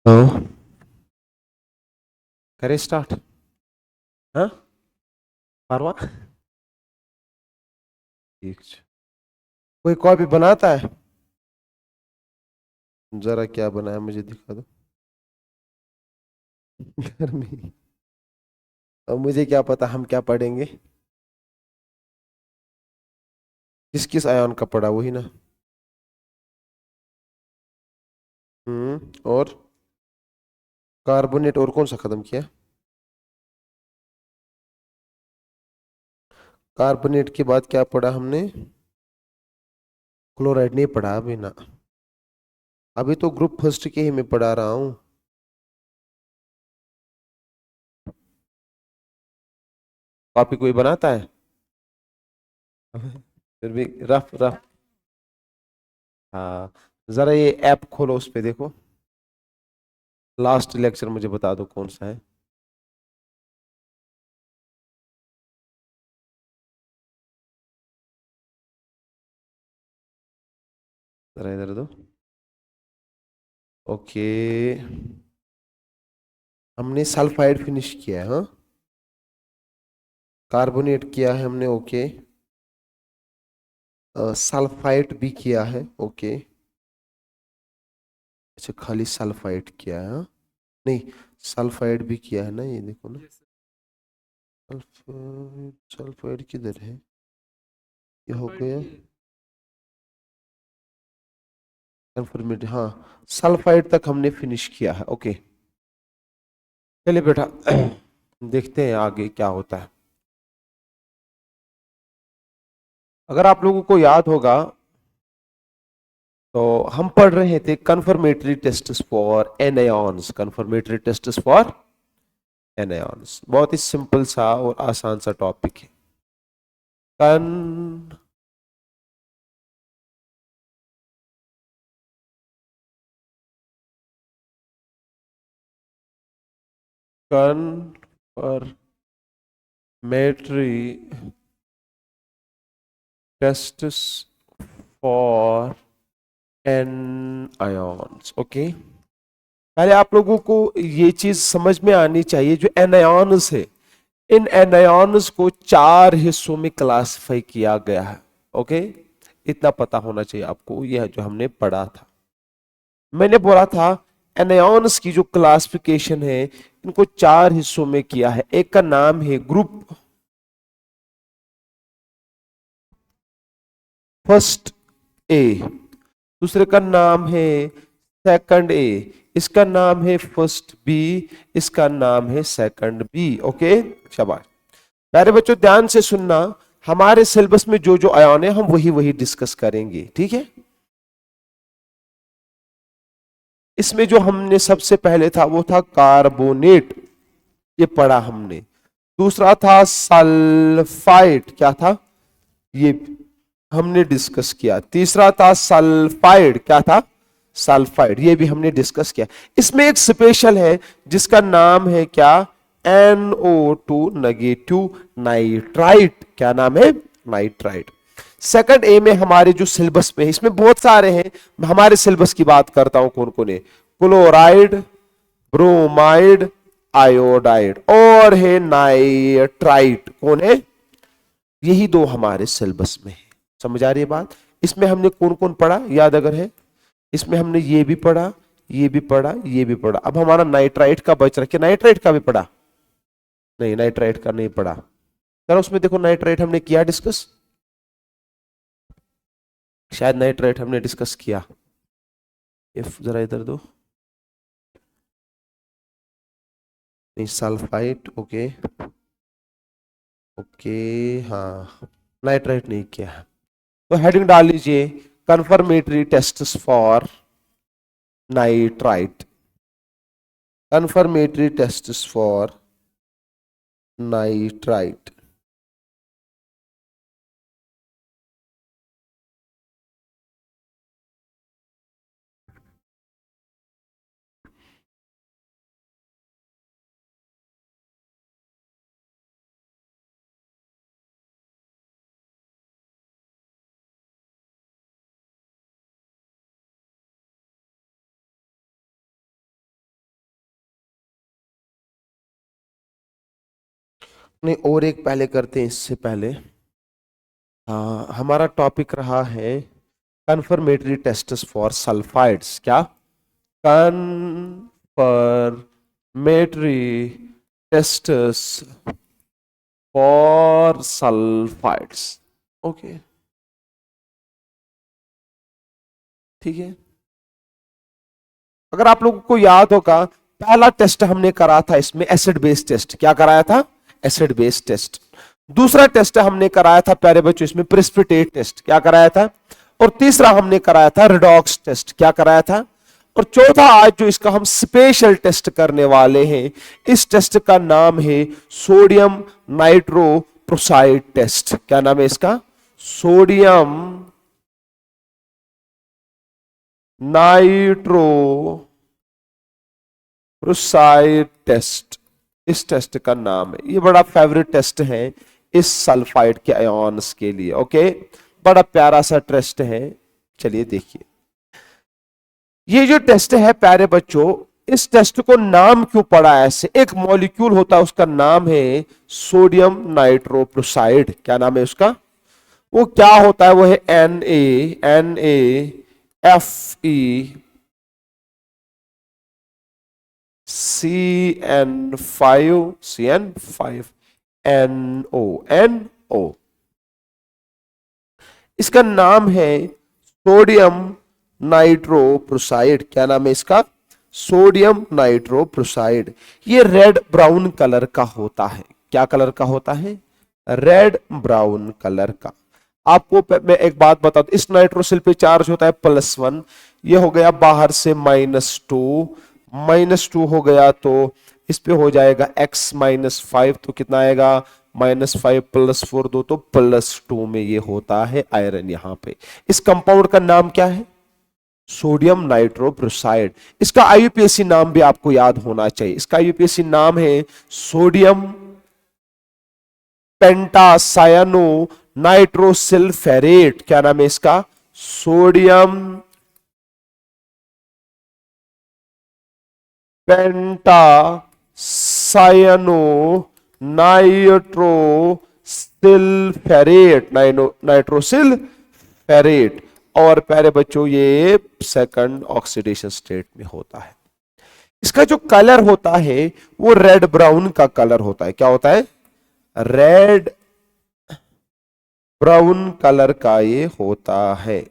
तो करे स्टार्ट। हाँ, परवा ठीक छै। कोई कॉपी बनाता है? जरा क्या बनाया मुझे दिखा दो। गर्मी। अब मुझे क्या पता हम क्या पढ़ेंगे। किस किस आयन का पढ़ा वही ना। और कार्बोनेट और कौन सा खत्म किया? कार्बोनेट के बाद क्या पढ़ा हमने? क्लोराइड नहीं पढ़ा अभी ना। अभी तो ग्रुप फर्स्ट के ही मैं पढ़ा रहा हूँ। कॉपी कोई बनाता है? फिर भी रफ रफ। हाँ, जरा ये ऐप खोलो, उस पे देखो। लास्ट लेक्चर मुझे बता दो कौन सा है। जरा इधर दो। ओके, हमने सल्फाइड फिनिश किया है। हाँ, कार्बोनेट किया है हमने। ओके, सल्फाइड भी किया है। ओके, अच्छा खाली सल्फाइड किया है। हाँ? नहीं, सल्फाइड भी किया है ना, ये देखो ना। सल्फाइड सल्फाइड किधर है? ये हो गया कंफर्मेट। हाँ, सल्फाइड तक हमने फिनिश किया है। ओके, चलिए बेटा, देखते हैं आगे क्या होता है। अगर आप लोगों को याद होगा तो हम पढ़ रहे थे confirmatory tests for anions. Confirmatory tests for anions बहुत ही सिंपल सा और आसान सा टॉपिक है। कन कन्फर्मेटरी टेस्ट्स फॉर एनायॉन्स। ओके, पहले आप लोगों को ये चीज समझ में आनी चाहिए, जो एनायॉन्स है, इन एनायॉन्स को चार हिस्सों में क्लासिफाई किया गया है। ओके, इतना पता होना चाहिए आपको, यह जो हमने पढ़ा था। मैंने बोला था एनायॉन्स की जो क्लासिफिकेशन है, इनको चार हिस्सों में किया है। एक का नाम है ग्रुप फर्स्ट ए, दूसरे का नाम है सेकंड ए, इसका नाम है फर्स्ट बी, इसका नाम है सेकंड बी। ओके, शाबाश। प्यारे बच्चों ध्यान से सुनना, हमारे सिलेबस में जो जो आयन है हम वही वही डिस्कस करेंगे, ठीक है। इसमें जो हमने सबसे पहले था वो था कार्बोनेट, ये पढ़ा हमने। दूसरा था सल्फाइड, क्या था ये हमने डिस्कस किया। तीसरा था सल्फाइड, क्या था सल्फाइड, ये भी हमने डिस्कस किया। इसमें एक स्पेशल है जिसका नाम है क्या, NO2 नेगेटिव नाइट्राइट। क्या नाम है? नाइट्राइट। सेकंड ए में हमारे जो सिलेबस में है, इसमें बहुत सारे हैं, हमारे सिलेबस की बात करता हूं कौन कौन है। क्लोराइड, ब्रोमाइड, आयोडाइड और है नाइट्राइट। कौन है? यही दो हमारे सिलेबस में है। समझ आ रही है बात? इसमें हमने कौन कौन पढ़ा, याद अगर है? इसमें हमने ये भी पढ़ा, ये भी पढ़ा, ये भी पढ़ा। अब हमारा नाइट्राइट का बच रखे, नाइट्राइट का भी पढ़ा? नहीं, नाइट्राइट का नहीं पढ़ा। चलो उसमें देखो, नाइट्राइट हमने किया डिस्कस, शायद नाइट्राइट हमने डिस्कस किया। इफ जरा इधर दो। नहीं, सल्फाइट। ओके, ओके, हाँ, नाइट्राइट नहीं किया है। तो हेडिंग डाल लीजिए, confirmatory tests for nitrite. confirmatory tests for nitrite. नहीं, और एक पहले करते हैं इससे पहले। हाँ, हमारा टॉपिक रहा है कन्फर्मेटरी टेस्ट्स फॉर सल्फाइड्स। क्या? Confirmatory tests for sulphides. Okay, ठीक है। अगर आप लोगों को याद होगा, पहला टेस्ट हमने करा था इसमें एसिड बेस टेस्ट। क्या कराया था? Acid base test. दूसरा टेस्ट हमने कराया था प्यारे बच्चों इसमें प्रेसिपिटेट टेस्ट। क्या कराया था? और तीसरा हमने कराया था रिडॉक्स टेस्ट। क्या कराया था? और चौथा आज जो इसका हम स्पेशल टेस्ट करने वाले हैं, इस टेस्ट का नाम है सोडियम नाइट्रोप्रोसाइड टेस्ट। क्या नाम है इसका? सोडियम नाइट्रोप्रोसाइड टेस्ट, इस टेस्ट का नाम है। ये बड़ा फेवरेट टेस्ट है इस सल्फाइड के आयन्स के लिए। ओके, बड़ा प्यारा सा टेस्ट है। चलिए देखिए, ये जो टेस्ट है प्यारे बच्चों, इस टेस्ट को नाम क्यों पड़ा ऐसे? एक मॉलिक्यूल होता है, उसका नाम है सोडियम नाइट्रोप्रोसाइड। क्या नाम है उसका? वो क्या होता है? वो है NaFeCN5NO। इसका नाम है सोडियम नाइट्रोप्रोसाइड। क्या नाम है इसका? Sodium nitroprusside. ये रेड ब्राउन कलर का होता है। क्या कलर का होता है? रेड ब्राउन कलर का। आपको मैं एक बात बता दूं, इस नाइट्रोसिल पे चार्ज होता है +1। ये हो गया बाहर से -2 हो गया, तो इस पे हो जाएगा x -5, तो कितना आएगा? -5 + 4 2, तो +2 में ये होता है आयरन। यहां पे इस कंपाउंड का नाम क्या है? Sodium nitroprusside. इसका आईयूपीएसी नाम भी आपको याद होना चाहिए। इसका आईयूपीएसी नाम है सोडियम पेंटासायानो नाइट्रोसिल्फेरेट। क्या नाम है इसका? सोडियम पेंटासायानो नाइट्रोसिल्फेरेट। और प्यारे बच्चों, ये सेकंड ऑक्सीडेशन स्टेट में होता है। इसका जो कलर होता है वो रेड ब्राउन का कलर होता है। क्या होता है? रेड ब्राउन कलर का ये होता है।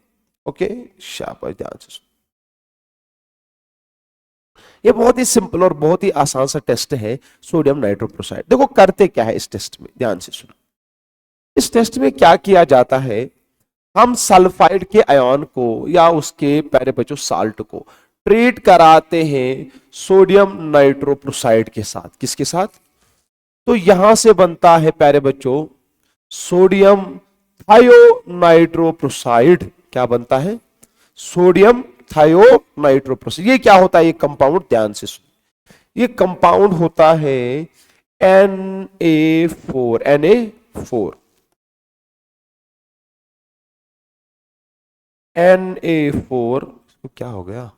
ओके, शाबाश, ध्यान से सुनो। ये बहुत ही सिंपल और बहुत ही आसान सा टेस्ट है सोडियम नाइट्रोप्रोसाइड। देखो करते क्या है इस टेस्ट में, ध्यान से सुनो। इस टेस्ट में क्या किया जाता है, हम सल्फाइड के आयन को या उसके प्यारे बच्चों साल्ट को ट्रीट कराते हैं सोडियम नाइट्रोप्रोसाइड के साथ। किसके साथ? तो यहां से बनता है प्यारे बच्चों सोडियम थायोनाइट्रोप्रोसाइड। क्या बनता है? सोडियम थायोनाइट्रोप्रोसाइड। ये क्या होता है? ये कंपाउंड, ध्यान से सुनो, ये कंपाउंड होता है Na4। Na4 तो क्या हो गया?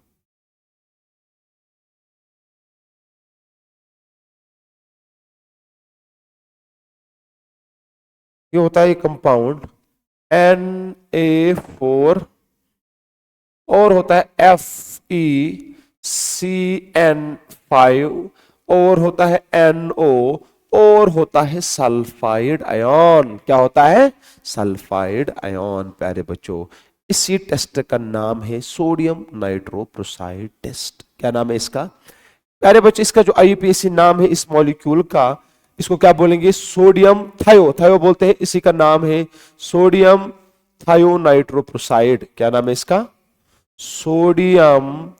ये होता है कंपाउंड Na4, और होता है FeCN5, और होता है NO, और होता है सल्फाइड आयन। क्या होता है? Sulphide ion. प्यारे बच्चों, इसी टेस्ट का नाम है सोडियम नाइट्रोप्रोसाइड टेस्ट। क्या नाम है इसका? प्यारे बच्चों, इसका जो आईयूपीएसी नाम है इस मॉलिक्यूल का, इसको क्या बोलेंगे? सोडियम थायो बोलते हैं। इसी का नाम है सोडियम थायोनाइट्रोप्रोसाइड। क्या नाम है इसका? सोडियम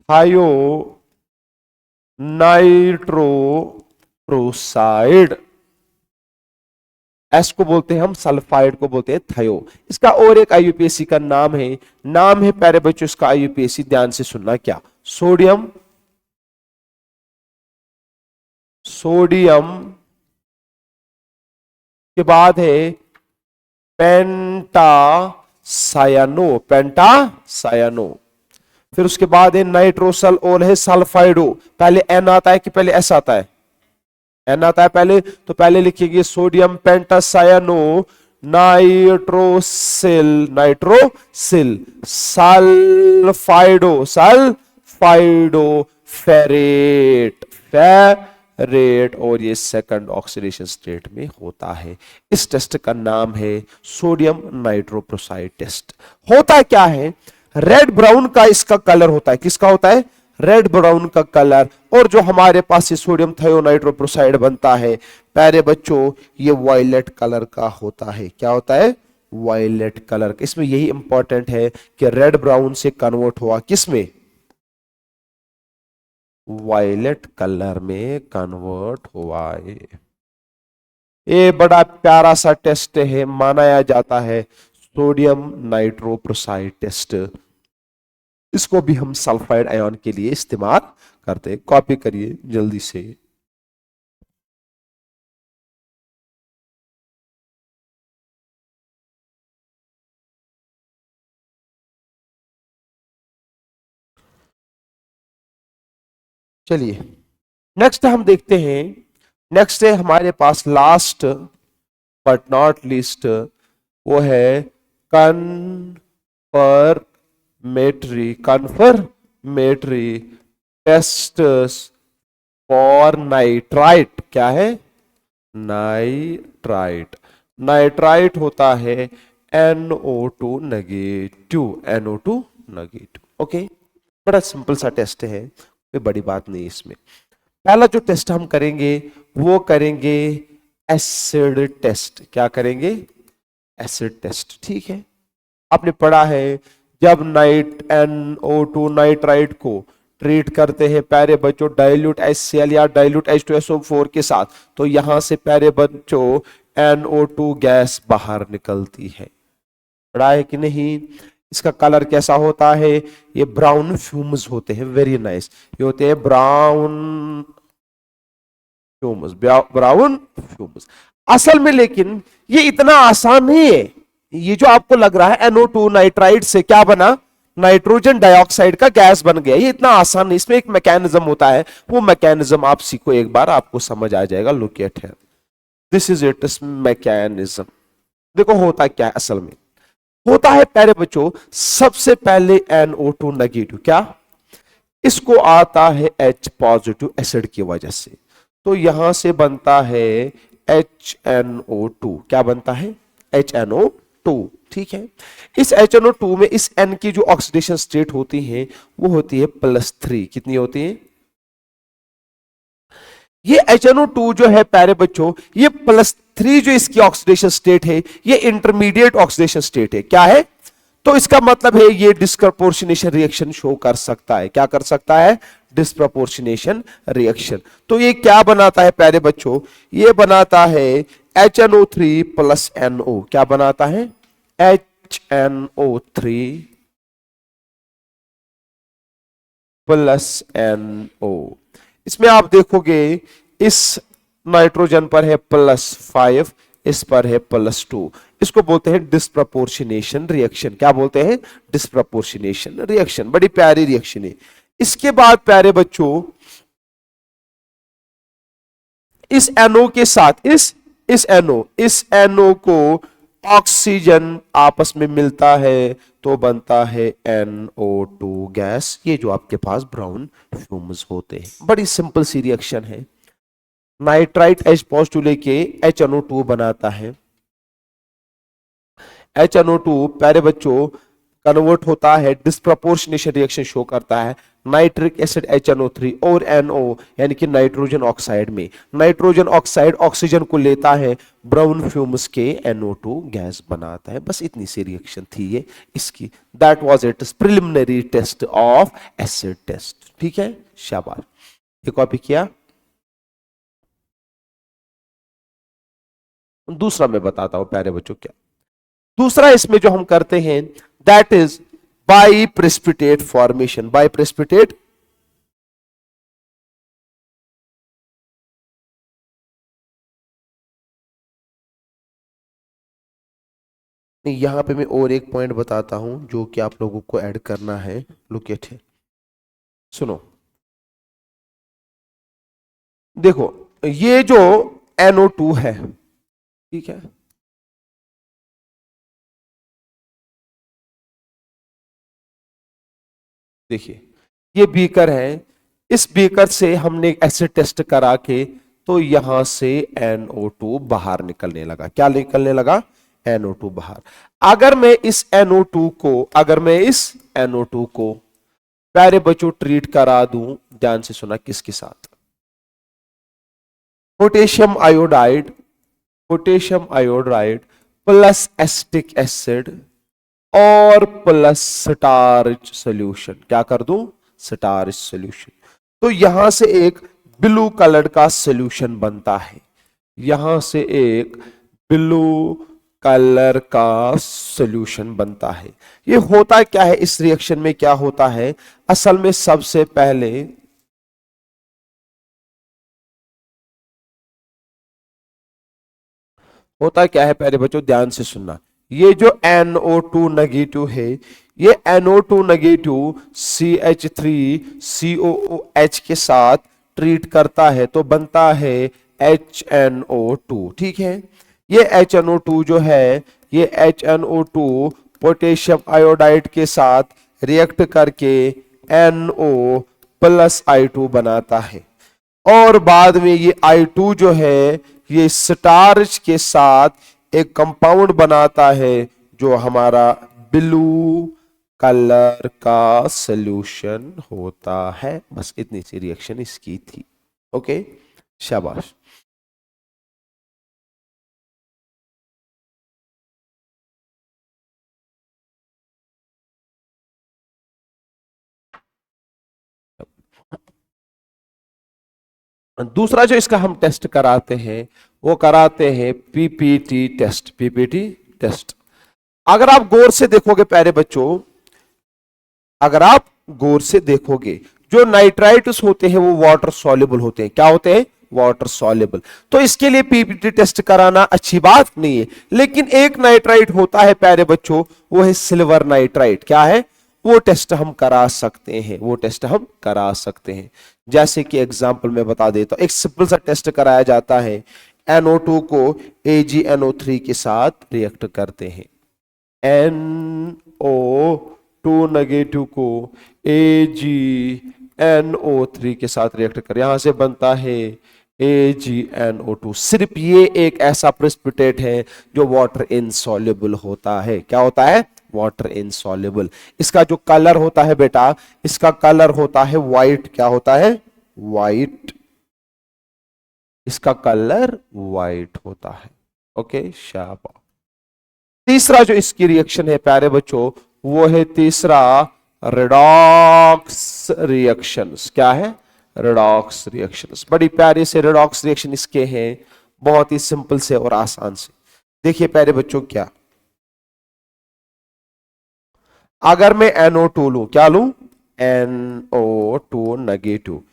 थायोनाइट्रोप्रोसाइड। एस को बोलते हैं हम, सल्फाइड को बोलते हैं थायो। इसका और एक आईयूपीएसी का नाम है प्यारे बच्चों इसका आईयूपीएसी, ध्यान से सुनना। क्या? सोडियम के बाद है पेंटासायानो। फिर उसके बाद है नाइट्रोसल और है सल्फाइडो। पहले एन आता है कि पहले एस आता है? एन आता है पहले, तो पहले लिखेंगे sodium pentacyano nitrosyl, nitrosyl, sulphido, sulphido ferrate, ferrate, और ये सेकंड ऑक्सीडेशन स्टेट में होता है। इस टेस्ट का नाम है सोडियम नाइट्रोप्रोसाइड टेस्ट। होता क्या है, रेड ब्राउन का इसका कलर होता है, किसका होता है, रेड ब्राउन का कलर। और जो हमारे पास ये सोडियम थायोनाइट्रोप्रोसाइड बनता है प्यारे बच्चों, ये वायलेट कलर का होता है। क्या होता है, वायलेट कलर का। इसमें यही इंपॉर्टेंट है कि रेड ब्राउन से कन्वर्ट हुआ किसमें, वायलेट कलर में कन्वर्ट हुआ है। ये बड़ा प्यारा सा टेस्ट है, माना जाता है सोडियम नाइट्रोप्रोसाइड टेस्ट। इसको भी हम सल्फाइड आयन के लिए इस्तेमाल करते हैं। कॉपी करिए जल्दी से। चलिए नेक्स्ट हम देखते हैं। नेक्स्ट है हमारे पास लास्ट बट नॉट लीस्ट, वो है कन्फर्मेटरी टेस्ट फॉर नाइट्राइट। क्या है, नाइट्राइट। नाइट्राइट होता है NO2 negative, NO2 negative. Okay, बड़ा सिंपल सा टेस्ट है, कोई बड़ी बात नहीं इसमें। पहला जो टेस्ट हम करेंगे वो करेंगे एसिड टेस्ट। क्या करेंगे, एसिड टेस्ट। ठीक है, आपने पढ़ा है जब NO2 नाइट्राइट को ट्रीट करते हैं प्यारे बच्चों डाइल्यूट HCl या डाइल्यूट H2SO4 के साथ, तो यहां से प्यारे बच्चों NO2 गैस बाहर निकलती है। पढ़ा है कि नहीं। इसका कलर कैसा होता है, ये ब्राउन फ्यूम्स होते हैं। वेरी नाइस, ये होते हैं ब्राउन फ्यूम्स, ब्राउन फ्यूम्स। असल में लेकिन ये इतना आसान नहीं है। ये जो आपको लग रहा है NO2 नाइट्राइट से क्या बना, नाइट्रोजन डाइऑक्साइड का गैस बन गया, ये इतना आसान नहीं। इसमें एक मैकेनिज्म होता है, वो मैकेनिज्म आप सीखो एक बार, आपको समझ आ जाएगा। Look at here, this is it mechanism. देखो होता क्या है, असल में होता है प्यारे बच्चों, सबसे पहले NO2 नेगेटिव, क्या इसको आता है H पॉजिटिव एसिड की वजह से, तो यहां से बनता है HNO2। क्या बनता है, HNO2। ठीक है, इस HNO2 में इस N की जो ऑक्सीडेशन स्टेट होती है वो होती है +3। कितनी होती है, ये HNO2 जो है प्यारे बच्चों, ये +3 जो इसकी ऑक्सीडेशन स्टेट है, ये इंटरमीडिएट ऑक्सीडेशन स्टेट है। क्या है, तो इसका मतलब है ये डिस्प्रपोर्शनेशन रिएक्शन शो कर सकता है। क्या कर सकता है, डिस्प्रपोर्शनेशन रिएक्शन। तो ये क्या बनाता है प्यारे बच्चों, ये बनाता है HNO3 + NO। क्या बनाता है, HNO3 + NO। इसमें आप देखोगे इस नाइट्रोजन पर है +5, इस पर है +2। इसको बोलते हैं डिस्प्रपोर्शनेशन रिएक्शन। क्या बोलते हैं, डिस्प्रपोर्शनेशन रिएक्शन। बड़ी प्यारी रिएक्शन है। इसके बाद प्यारे बच्चों इस NO के साथ इस NO को ऑक्सीजन आपस में मिलता है तो बनता है NO2 गैस। ये जो आपके पास ब्राउन फ्यूम्स होते हैं, बड़ी सिंपल सी रिएक्शन है। नाइट्राइट H पॉजिटिव लेके HNO2 बनाता है। HNO2 प्यारे बच्चों कन्वर्ट होता है, डिस्प्रपोर्शनेशन रिएक्शन शो करता है नाइट्रिक एसिड HNO3 और NO यानी कि नाइट्रोजन ऑक्साइड में। नाइट्रोजन ऑक्साइड ऑक्सीजन को लेता है, ब्राउन फ्यूम्स के NO2 गैस बनाता है। बस इतनी सी रिएक्शन थी ये इसकी। That was it preliminary test of acid test. ठीक है, शाबाश। ये कॉपी किया। दूसरा मैं बताता हूं प्यारे बच्चों क्या दूसरा इसमें जो हम करते हैं, that is by precipitate formation. By precipitate यहां पे मैं और एक पॉइंट बताता हूं जो कि आप लोगों को ऐड करना है। लुक एट, सुनो, देखो ये जो NO2 है, ठीक है, देखिए ये बीकर है, इस बीकर से हमने एसिड टेस्ट करा के तो यहां से NO2 बाहर निकलने लगा। क्या निकलने लगा? NO2 बाहर। अगर मैं इस NO2 को प्यारे बच्चों ट्रीट करा दूं, ध्यान से सुना, किसके साथ? Potassium iodide, potassium iodide plus acetic acid और प्लस स्टार्च सॉल्यूशन। क्या कर दूं? Starch solution. तो यहां से एक ब्लू कलर का सॉल्यूशन बनता है, यहां से एक ब्लू कलर का सॉल्यूशन बनता है। ये होता क्या है इस रिएक्शन में? क्या होता है असल में? सबसे पहले होता क्या है प्यारे बच्चों, ध्यान से सुनना। ये जो NO2 नेगेटिव है, ये NO2 नेगेटिव CH3COOH के साथ ट्रीट करता है तो बनता है HNO2, ठीक है। ये HNO2 जो है, ये HNO2 पोटेशियम आयोडाइड के साथ रिएक्ट करके NO प्लस I2 बनाता है और बाद में ये I2 जो है ये स्टार्च के साथ एक कंपाउंड बनाता है जो हमारा ब्लू कलर का सॉल्यूशन होता है। बस इतनी सी रिएक्शन इसकी थी। ओके, शाबाश। दूसरा जो इसका हम टेस्ट कराते हैं वो कराते हैं पीपीटी टेस्ट। पीपीटी टेस्ट अगर आप गौर से देखोगे प्यारे बच्चों, अगर आप गौर से देखोगे, जो नाइट्राइट्स होते हैं वो वाटर सॉल्युबल होते हैं। क्या होते हैं? Water soluble. तो इसके लिए पीपीटी टेस्ट कराना अच्छी बात नहीं है। लेकिन एक नाइट्राइट होता है प्यारे बच्चों, वो है सिल्वर नाइट्राइट। क्या है? वो टेस्ट हम करा सकते हैं, वो टेस्ट हम करा सकते हैं। जैसे कि एग्जांपल में बता देता हूं, एक सिंपल सा टेस्ट कराया जाता है। NO2 को AgNO3 के साथ रिएक्ट करते हैं। NO2 नेगेटिव को AgNO3 के साथ रिएक्ट कर, यहां से बनता है AgNO2। सिर्फ ये एक ऐसा प्रेसिपिटेट है जो वाटर इनसॉल्युबल होता है। क्या होता है? Water insoluble. इसका जो कलर होता है बेटा, इसका कलर होता है व्हाइट। क्या होता है? व्हाइट। इसका कलर व्हाइट होता है। ओके, शाबाश। तीसरा जो इसकी रिएक्शन है प्यारे बच्चों, वो है तीसरा रिडॉक्स रिएक्शंस। क्या है? Redox reactions. बड़ी प्यारे से रिडॉक्स रिएक्शन इसके हैं, बहुत ही सिंपल से और आसान से। देखिए प्यारे बच्चों, क्या अगर मैं NO2 लूं, क्या लूं? NO2 negative.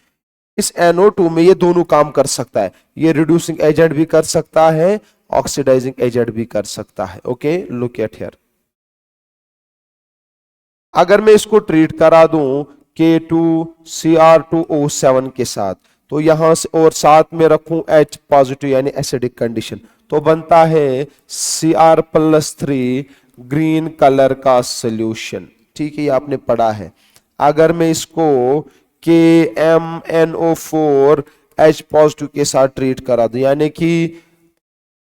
इस NO2 में ये दोनों काम कर सकता है, ये रिड्यूसिंग एजेंट भी कर सकता है, ऑक्सीडाइजिंग एजेंट भी कर सकता है। Okay, look at here. अगर मैं इसको ट्रीट करा दूं K2Cr2O7 के साथ, तो यहां से और साथ में रखूं H पॉजिटिव यानी एसिडिक कंडीशन, तो बनता है Cr+3 ग्रीन कलर का सोल्यूशन। ठीक है, ये आपने पढ़ा है। अगर मैं इसको KMNO4 H पॉजिटिव के साथ ट्रीट करा दूं, यानी कि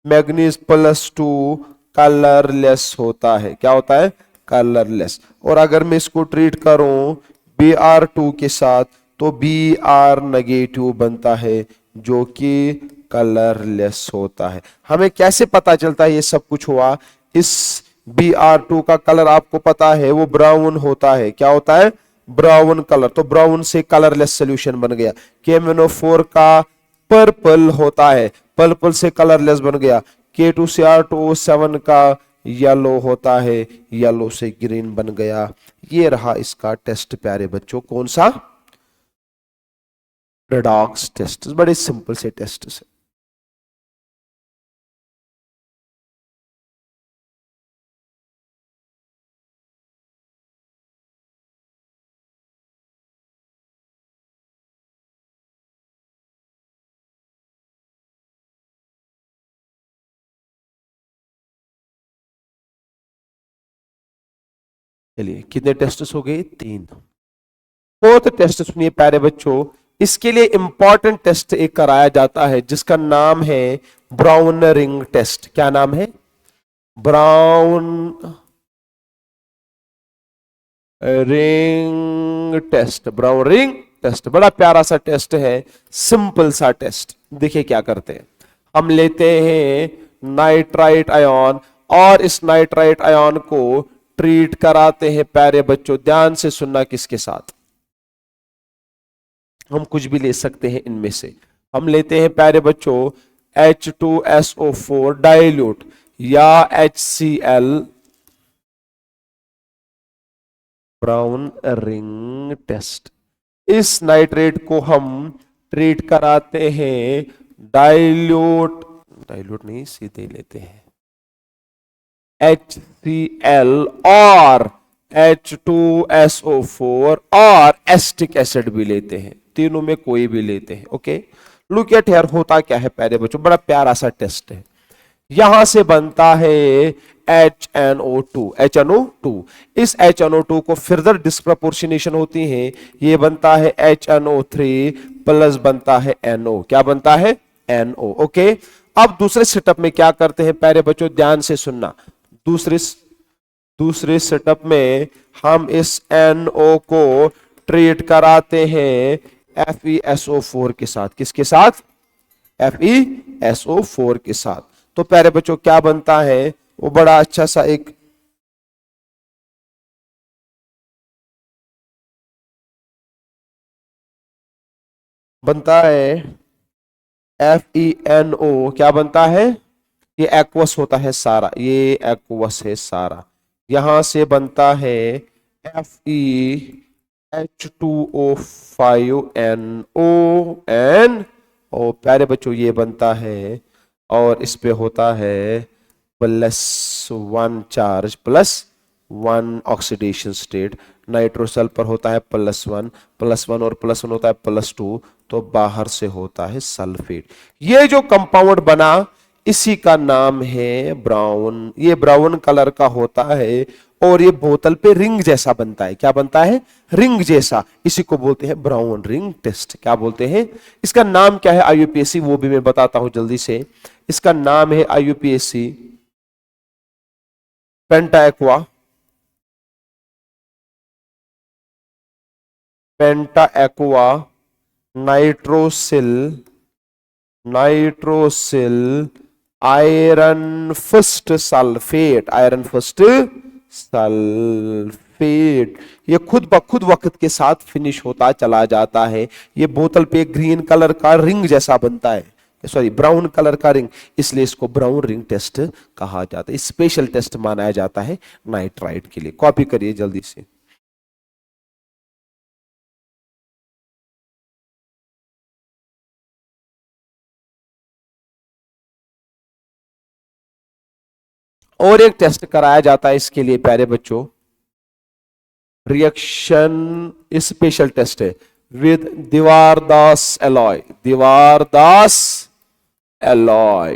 मैग्नीज+2 कलरलेस होता है। क्या होता है? कलरलेस। और अगर मैं इसको ट्रीट करूं Br2 के साथ, तो Br नेगेटिव बनता है जो कि कलरलेस होता है। हमें कैसे पता चलता है ये सब कुछ हुआ? इस Br2 का कलर आपको पता है वो ब्राउन होता है। क्या होता है? Brown colour. तो ब्राउन से कलरलेस सोल्यूशन बन गया। KMNO4 का पर्पल होता है, पर्पल से कलरलेस बन गया। K2Cr2O7 का येलो होता है, येलो से ग्रीन बन गया। ये रहा इसका टेस्ट प्यारे बच्चों, कौन सा? Redox test. बड़े सिंपल से टेस्ट है। चलिए कितने टेस्ट हो गए? 3। फोर्थ टेस्ट सुनिए प्यारे बच्चों, इसके लिए इंपॉर्टेंट टेस्ट एक कराया जाता है जिसका नाम है ब्राउन रिंग टेस्ट। क्या नाम है? Brown ring test. Brown ring test बड़ा प्यारा सा टेस्ट है, सिंपल सा टेस्ट। देखिए क्या करते हैं, हम लेते हैं नाइट्राइट आयन और इस नाइट्राइट आयन को ट्रीट कराते हैं प्यारे बच्चों, ध्यान से सुनना, किसके साथ? हम कुछ भी ले सकते हैं इनमें से। हम लेते हैं प्यारे बच्चों H2SO4 डाइल्यूट या HCl, ब्राउन रिंग टेस्ट। इस नाइट्रेट को हम ट्रीट कराते हैं डाइल्यूट, डाइल्यूट नहीं सीधे लेते हैं HCl और H2SO4 और एस्टिक एसिड भी लेते हैं, तीनों में कोई भी लेते हैं। ओके, लुक एट हियर, होता क्या है प्यारे बच्चों, बड़ा प्यारा सा टेस्ट है। यहां से बनता है HNO2, HNO2। इस HNO2 को फर्दर डिस्प्रपोर्शनेशन होती है, ये बनता है HNO3 प्लस बनता है NO। क्या बनता है? NO। ओके, अब दूसरे सेटअप में क्या करते हैं प्यारे बच्चों, ध्यान से सुनना। दूसरे सेटअप में हम इस NO को ट्रीट कराते हैं FeSO4 के साथ। किसके साथ? FeSO4 के साथ। तो प्यारे बच्चों क्या बनता है, वो बड़ा अच्छा सा एक बनता है FeNO। क्या बनता है? ये एक्वस होता है सारा, ये एक्वस है सारा। यहां से बनता है FeH2O5NO और प्यारे बच्चों ये बनता है और इस पे होता है +1 चार्ज +1 ऑक्सीडेशन स्टेट। नाइट्रोसल पर होता है +1, +1 और +1 होता है +2, तो बाहर से होता है सल्फेट। ये जो कंपाउंड बना इसी का नाम है ब्राउन। ये ब्राउन कलर का होता है और ये बोतल पे रिंग जैसा बनता है। क्या बनता है? रिंग जैसा। इसी को बोलते हैं ब्राउन रिंग टेस्ट। क्या बोलते हैं? इसका नाम क्या है IUPAC, वो भी मैं बताता हूं जल्दी से। इसका नाम है IUPAC penta aqua nitrosyl iron first sulphate. ये खुद ब खुद वक्त के साथ फिनिश होता चला जाता है। ये बोतल पे ग्रीन कलर का रिंग जैसा बनता है, सॉरी ब्राउन कलर का रिंग, इसलिए इसको ब्राउन रिंग टेस्ट कहा जाता है। स्पेशल टेस्ट माना जाता है नाइट्राइट के लिए। कॉपी करिए जल्दी से। और एक टेस्ट कराया जाता है इसके लिए प्यारे बच्चों, रिएक्शन स्पेशल टेस्ट है विद दीवारदास एलॉय।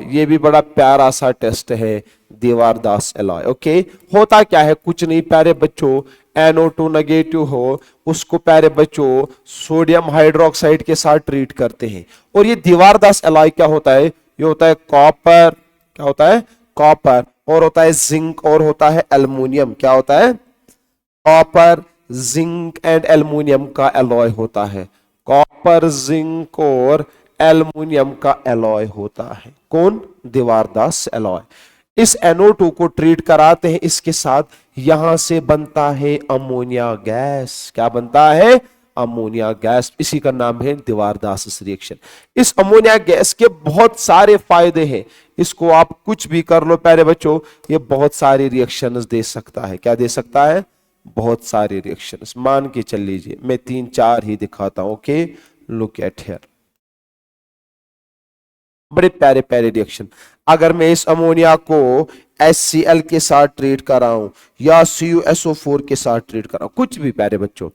ये भी बड़ा प्यारा सा टेस्ट है, दीवारदास एलॉय। ओके, होता क्या है, कुछ नहीं प्यारे बच्चों, NO2 नेगेटिव हो उसको प्यारे बच्चों सोडियम हाइड्रोक्साइड के साथ ट्रीट करते हैं। और ये दीवारदास एलॉय क्या होता है? ये होता है कॉपर। क्या होता है? कॉपर। और होता है जिंक और होता है एल्युमिनियम। क्या होता है? कॉपर, जिंक एंड एल्युमिनियम का एलॉय होता है। कॉपर, जिंक और एल्युमिनियम का एलॉय होता है। कौन? दीवारदास एलॉय। इस NO2 को ट्रीट कराते हैं इसके साथ, यहां से बनता है अमोनिया गैस। क्या बनता है? Ammonia gas. इसी का नाम है दीवारदास रिएक्शन। इस अमोनिया गैस के बहुत सारे फायदे हैं, इसको आप कुछ भी कर लो प्यारे बच्चों, ये बहुत सारी रिएक्शंस दे सकता है। क्या दे सकता है? बहुत सारे रिएक्शंस। मान के चल लीजिए, मैं 3-4 ही दिखाता हूं। ओके, लुक एट हियर, बड़े प्यारे प्यारे रिएक्शन। अगर मैं इस अमोनिया को HCl के साथ ट्रीट कर रहा हूं या CuSO4 के साथ ट्रीट कर रहा हूं, कुछ भी प्यारे बच्चों,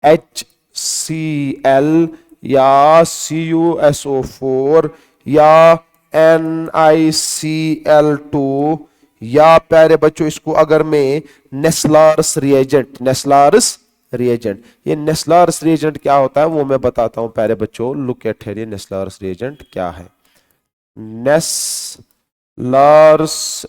HCl या CuSO4 या NiCl2 या प्यारे बच्चों इसको अगर मैं नेस्लर्स रिएजेंट, ये नेस्लर्स रिएजेंट क्या होता है वो मैं बताता हूं प्यारे बच्चों। लुक एट हियर, ये नेस्लर्स रिएजेंट क्या है। नेस्लर्स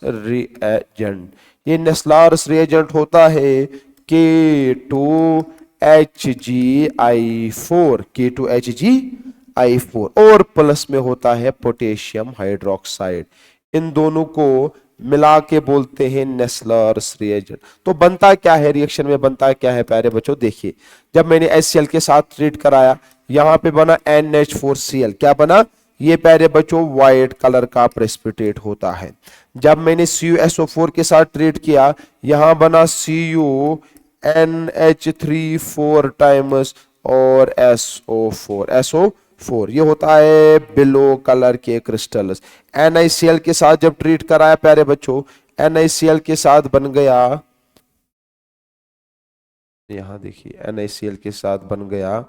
रिएजेंट, ये नेस्लर्स रिएजेंट होता है K2HgI4, K2HgI4, और प्लस में होता है पोटेशियम हाइड्रोक्साइड। इन दोनों को मिला के बोलते हैं नेस्लर्स रिएजेंट। तो बनता क्या है, रिएक्शन में बनता क्या है प्यारे बच्चों, देखिए जब मैंने HCl के साथ ट्रीट कराया, यहां पे बना NH4Cl, क्या बना, ये प्यारे बच्चों व्हाइट कलर का प्रेसिपिटेट होता है। जब मैंने CuSO4 के साथ ट्रीट किया, यहां बना CuNH3 4 टाइम्स और SO4, ये होता है बिलो कलर के क्रिस्टल्स। NaCl के साथ जब ट्रीट कराया प्यारे बच्चों, NaCl के साथ बन गया, यहां देखिए NaCl के साथ बन गया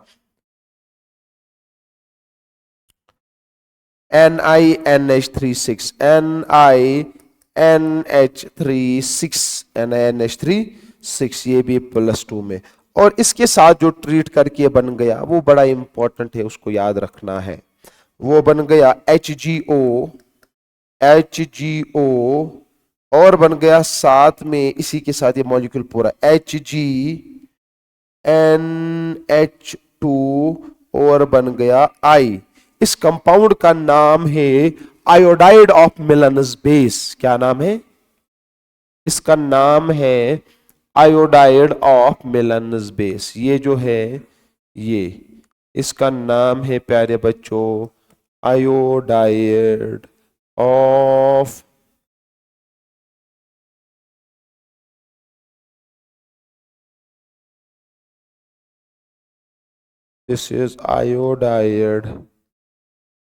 NiNH36, NiNH36, ये भी +2 में। और इसके साथ जो ट्रीट करके बन गया वो बड़ा इंपॉर्टेंट है, उसको याद रखना है। वो बन गया HgO, और बन गया साथ में इसी के साथ ये मॉलिक्यूल पूरा HgNH2, और बन गया I। इस कंपाउंड का नाम है आयोडाइड ऑफ मिलनस बेस। क्या नाम है इसका, नाम है आयोडाइड ऑफ मिलनस बेस। ये जो है, ये इसका नाम है प्यारे बच्चों iodide of this is iodide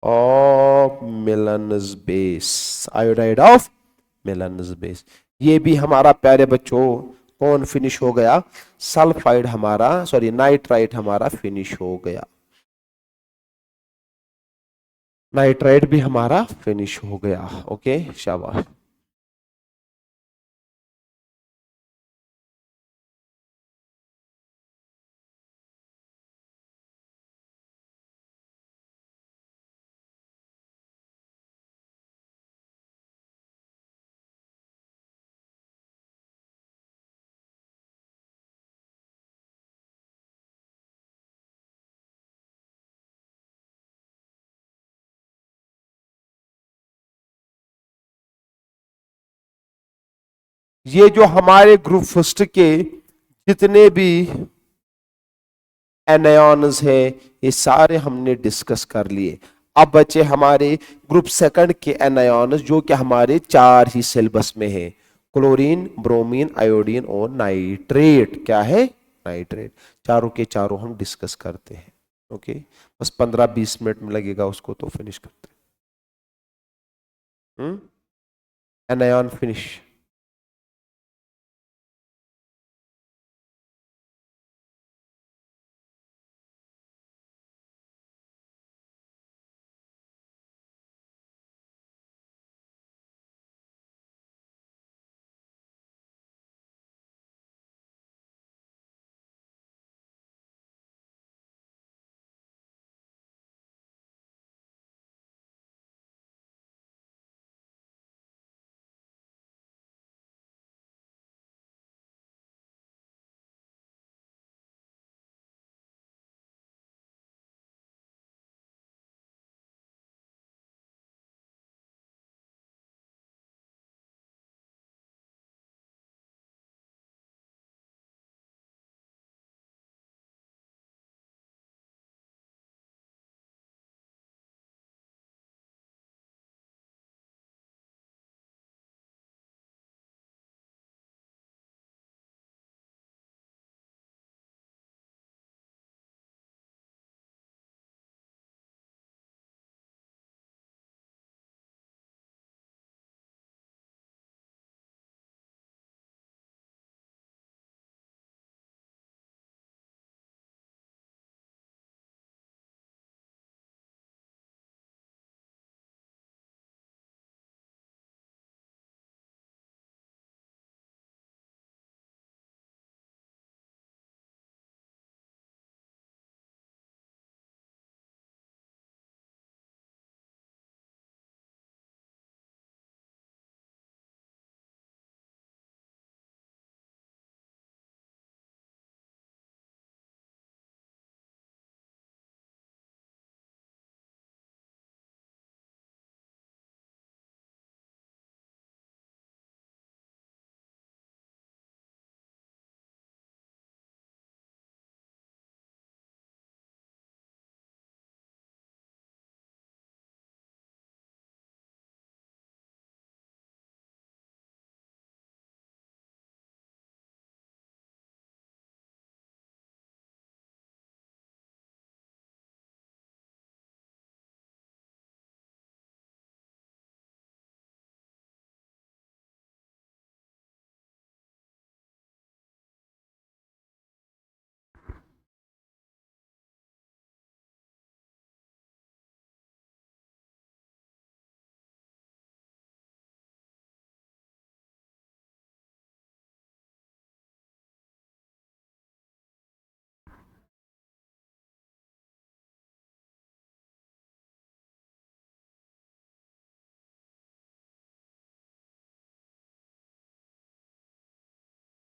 of Millon's base, iodide of Millon's base. ये भी हमारा प्यारे बच्चों कौन फिनिश हो गया, सल्फाइड हमारा, सॉरी नाइट्राइट हमारा फिनिश हो गया, नाइट्राइट भी हमारा फिनिश हो गया। ओके, शाबाश। ये जो हमारे ग्रुप फर्स्ट के जितने भी एनायॉन्स है, ये सारे हमने डिस्कस कर लिए। अब बचे हमारे ग्रुप सेकंड के एनायॉन्स, जो कि हमारे 4 ही सिलेबस में है, क्लोरीन, ब्रोमीन, आयोडीन और नाइट्रेट। क्या है, नाइट्रेट। चारों के चारों हम डिस्कस करते हैं। ओके, बस 15-20 मिनट में लगेगा उसको, तो फिनिश करते हैं। एनायॉन फिनिश।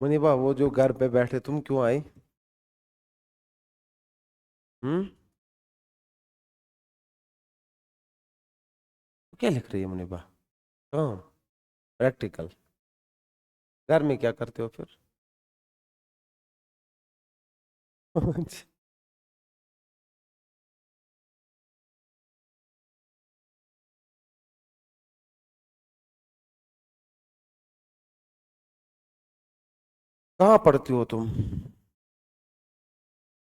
मुनीबा वो जो घर पे बैठे तुम क्यों आई? हम्म। क्या लिख रही है मुनीबा? हाँ, प्रैक्टिकल। घर में क्या करते हो फिर? कहाँ पढ़ती हो तुम?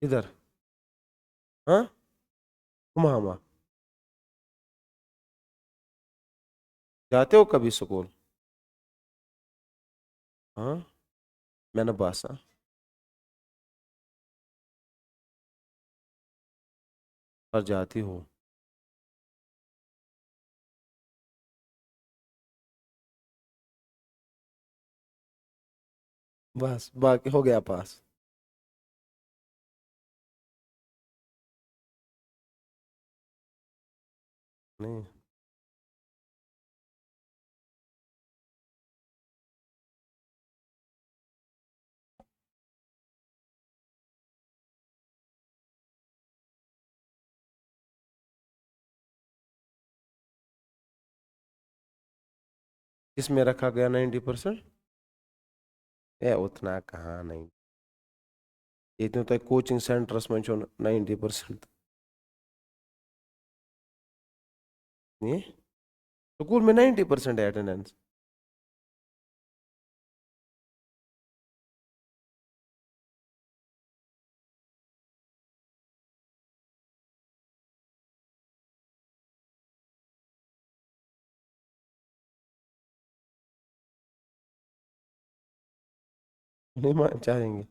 इधर? हाँ, कुमामा? जाते हो कभी स्कूल? हाँ, मैंने बासा। पर जाती हो? बस बाकी हो गया पास? नहीं। किसमें रखा गया 90%? ए उतना कहाँ नहीं। ये तो कोचिंग सेंटर्स में जो 90%। नहीं, स्कूल में 90% है अटेंडेंस। नहीं मान चाहेंगे।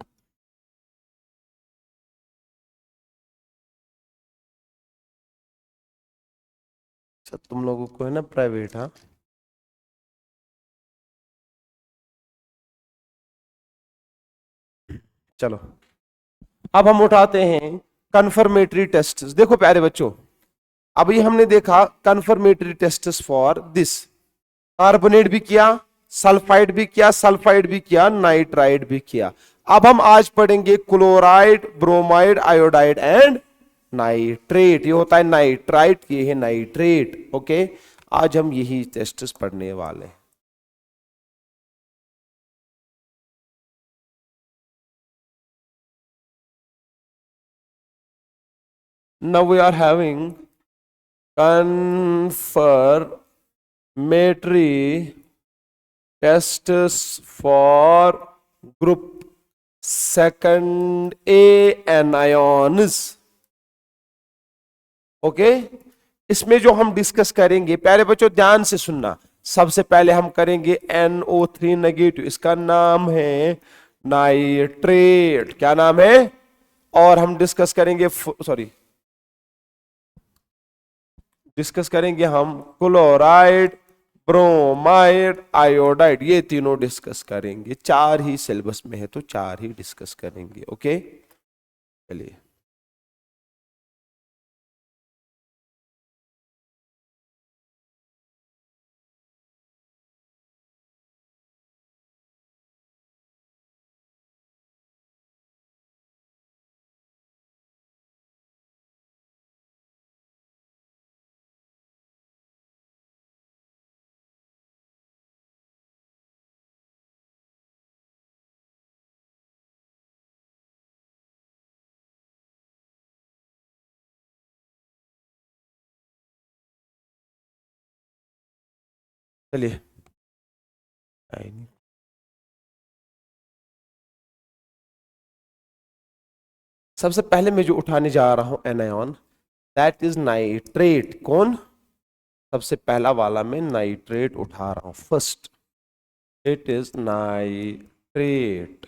अच्छा, तुम लोगों को है ना प्राइवेट? हाँ, चलो। अब हम उठाते हैं कन्फर्मेटरी टेस्ट। देखो प्यारे बच्चों, अब ये हमने देखा confirmatory test for this. Carbonate भी किया, सल्फाइड भी किया, सल्फाइड भी किया, नाइट्राइड भी किया। अब हम आज पढ़ेंगे chloride, bromide, iodide and nitrate. ये होता है नाइट्राइट, ये है नाइट्रेट। ओके, आज हम यही टेस्ट पढ़ने वाले हैं। Now we are having confirmatory tests for group second A anions. Okay, इसमें जो हम डिस्कस करेंगे, प्यारे बच्चों ध्यान से सुनना। सबसे पहले हम करेंगे NO3 नेगेटिव, इसका नाम है नाइट्रेट। क्या नाम है? और हम डिस्कस करेंगे, सॉरी, डिस्कस करेंगे हम क्लोराइड, ब्रोमाइड, आयोडाइड, ये तीनों डिस्कस करेंगे। चार ही सिलेबस में है तो चार ही डिस्कस करेंगे। ओके, चलिए। चलिए, सबसे पहले मैं जो उठाने जा रहा हूं एनायन, दैट इज नाइट्रेट। कौन? सबसे पहला वाला मैं नाइट्रेट उठा रहा हूं। First it is nitrate,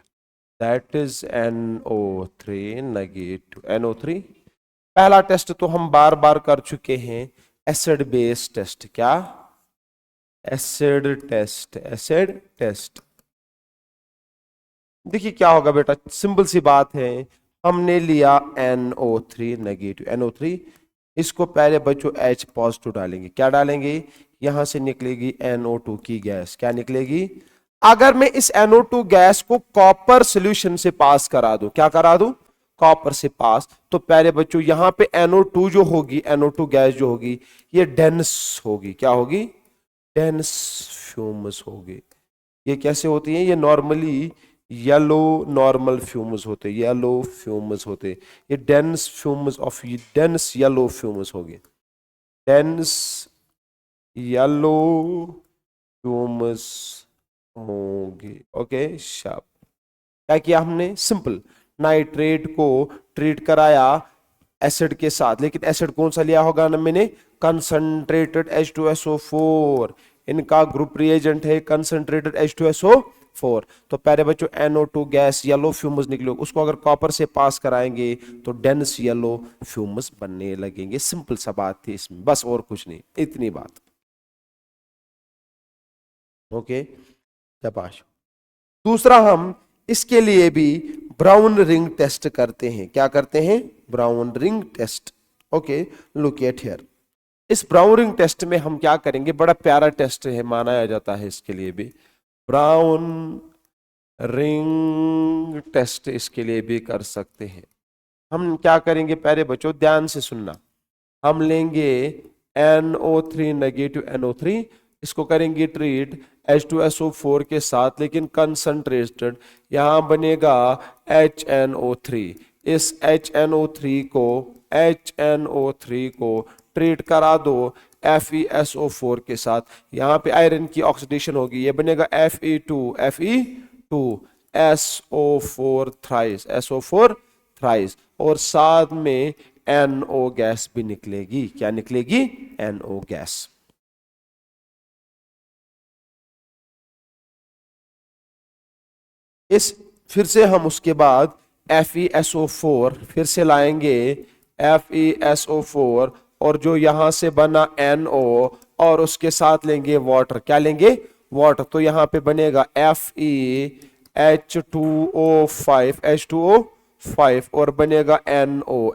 that is NO3 negative. NO3 पहला टेस्ट तो हम बार बार कर चुके हैं, एसिड बेस टेस्ट। क्या? Acid test, acid test. देखिए क्या होगा बेटा, सिंपल सी बात है। हमने लिया NO3 नेगेटिव, NO3, इसको पहले बच्चों H पॉजिटिव डालेंगे। क्या डालेंगे? यहां से निकलेगी NO2 की गैस। क्या निकलेगी? अगर मैं इस NO2 गैस को कॉपर सोल्यूशन से पास करा दूं, क्या करा दूं, कॉपर से पास, तो प्यारे बच्चों यहां पे NO2 जो होगी, NO2 गैस जो होगी ये डेंस होगी, क्या होगी, डेंस फ्यूम्स होगी। ये कैसे होती है, ये नॉर्मली येलो नॉर्मल फ्यूम्स होते, येलो फ्यूम्स होते, ये dense fumes of dense yellow fumes होगी, डेंस येलो फ्यूम्स होंगे। ओके शाप, क्या किया हमने, सिंपल नाइट्रेट को ट्रीट कराया एसिड के साथ, लेकिन एसिड कौन सा लिया होगा ना मैंने, कंसंट्रेटेड H2SO4, इनका ग्रुप रिएजेंट है कंसंट्रेटेड H2SO4। तो प्यारे बच्चों NO2 गैस येलो फ्यूम्स निकले, उसको अगर कॉपर से पास कराएंगे तो डेंस येलो फ्यूम्स बनने लगेंगे। सिंपल सा बात थी इसमें, बस और कुछ नहीं, इतनी बात। ओके शाबाश। दूसरा हम इसके लिए भी ब्राउन रिंग टेस्ट करते हैं, क्या करते हैं, brown ring test. Okay look at here, इस ब्राउन रिंग टेस्ट में हम क्या करेंगे, बड़ा प्यारा टेस्ट है, माना जाता है इसके लिए भी, ब्राउन रिंग टेस्ट इसके लिए भी कर सकते हैं। हम क्या करेंगे प्यारे बच्चों, ध्यान से सुनना, हम लेंगे NO3 नेगेटिव NO3, इसको करेंगे ट्रीट H2SO4 के साथ, लेकिन कंसंट्रेटेड, यहां बनेगा HNO3। इस HNO3 को ट्रीट करा दो FeSO4 के साथ, यहां पे आयरन की ऑक्सीडेशन होगी, ये बनेगा Fe2 SO4 थ्राइस, और साथ में NO गैस भी निकलेगी, क्या निकलेगी, NO गैस। इस फिर से हम उसके बाद FeSO4 फिर से लाएंगे, FeSO4 और जो यहां से बना NO और उसके साथ लेंगे वाटर, क्या लेंगे, वाटर, तो यहां पे बनेगा H2O5 और बनेगा NO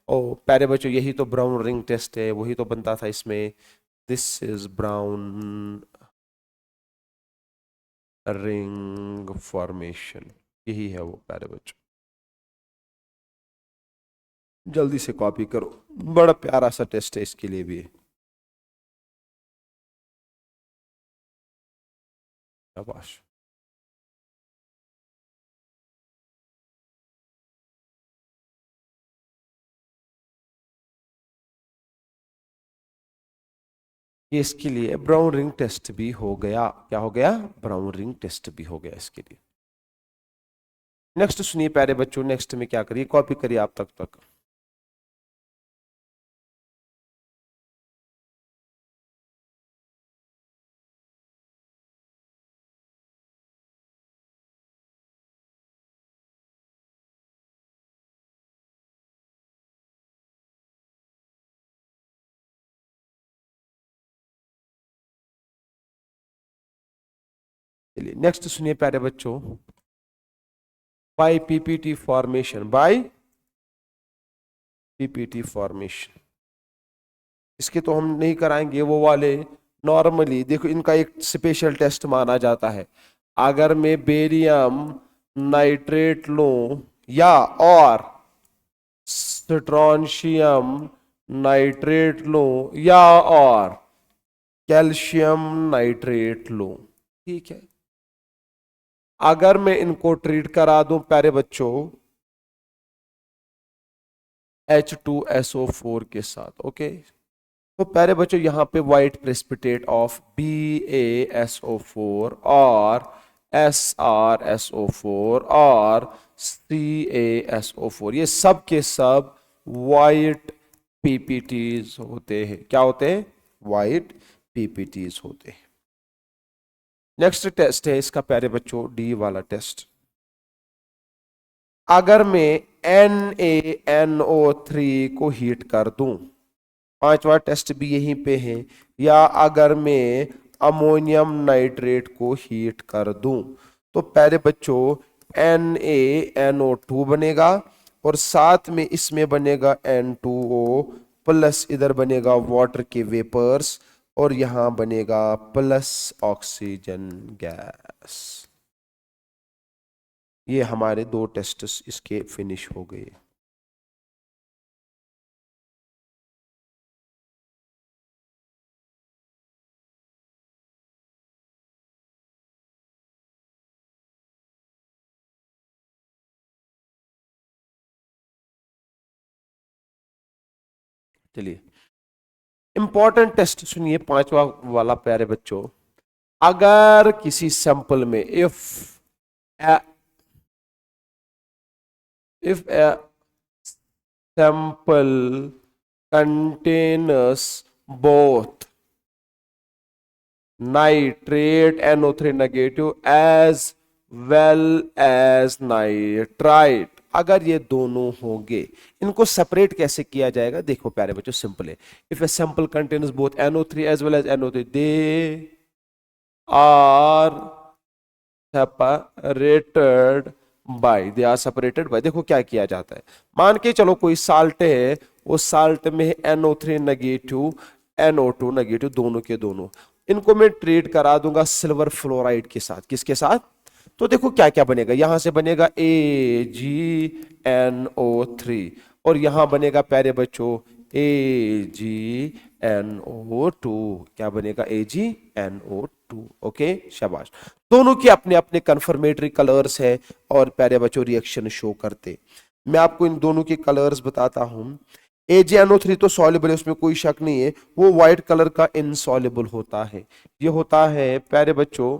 प्यारे बच्चों यही तो ब्राउन रिंग टेस्ट है, वही तो बनता था इसमें, this is brown ring formation, यही है वो प्यारे बच्चों, जल्दी से कॉपी करो, बड़ा प्यारा सा टेस्ट है इसके लिए भी। शाबाश। ये इसके लिए ब्राउन रिंग टेस्ट भी हो गया, क्या हो गया, ब्राउन रिंग टेस्ट भी हो गया इसके लिए। नेक्स्ट सुनिए प्यारे बच्चों, नेक्स्ट में क्या करिए, कॉपी करिए आप तक। चलिए नेक्स्ट सुनिए प्यारे बच्चों, बाय PPT फॉर्मेशन, इसके तो हम नहीं कराएंगे, वो वाले नॉर्मली देखो, इनका एक स्पेशल टेस्ट माना जाता है, अगर मैं बेरियम नाइट्रेट लूं या और स्ट्रोंशियम नाइट्रेट लूं या और कैल्शियम नाइट्रेट लूं, ठीक है, अगर मैं इनको ट्रीट करा दूं प्यारे बच्चों H2SO4 के साथ, ओके, तो प्यारे बच्चों यहां पे व्हाइट प्रेसिपिटेट ऑफ BaSO4 और SrSO4 और CaSO4, ये सब के सब व्हाइट PPTs होते हैं, क्या होते हैं, व्हाइट PPTs होते हैं। नेक्स्ट टेस्ट है इसका प्यारे बच्चों, D वाला टेस्ट, अगर मैं NaNO3 को हीट कर दूं, पांचवा टेस्ट भी यहीं पे है, या अगर मैं अमोनियम नाइट्रेट को हीट कर दूं, तो प्यारे बच्चों NaNO2 बनेगा और साथ में इसमें बनेगा N2O प्लस इधर बनेगा वाटर के वेपर्स, और यहां बनेगा प्लस ऑक्सीजन गैस। ये हमारे 2 टेस्ट इसके फिनिश हो गए। चलिए इंपॉर्टेंट टेस्ट सुनिए, 5वां वाला प्यारे बच्चों। अगर किसी सैंपल में if a sample contains both nitrate NO3 negative as well as nitrite, अगर ये दोनों होंगे, इनको सेपरेट कैसे किया जाएगा? देखो प्यारे बच्चों, सिंपल है। If a sample contains both NO3 as well as NO3, they are separated by, they are separated by. देखो क्या किया जाता है, मान के चलो कोई साल्ट है, उस साल्ट में NO3 नेगेटिव NO2 नेगेटिव, दोनों के दोनों, इनको मैं ट्रीट करा दूंगा सिल्वर फ्लोराइड के साथ। किसके साथ? तो देखो क्या क्या बनेगा, यहां से बनेगा AgNO3 और यहां बनेगा प्यारे बच्चों AgNO2। क्या बनेगा? AgNO2। ओके शाबाश। दोनों के अपने अपने कन्फर्मेटरी कलर्स है और प्यारे बच्चों रिएक्शन शो करते। मैं आपको इन दोनों के कलर्स बताता हूं। AgNO3 तो सॉल्युबल है, उसमें कोई शक नहीं है, वो व्हाइट कलर का इनसॉल्युबल होता है। ये होता है प्यारे बच्चों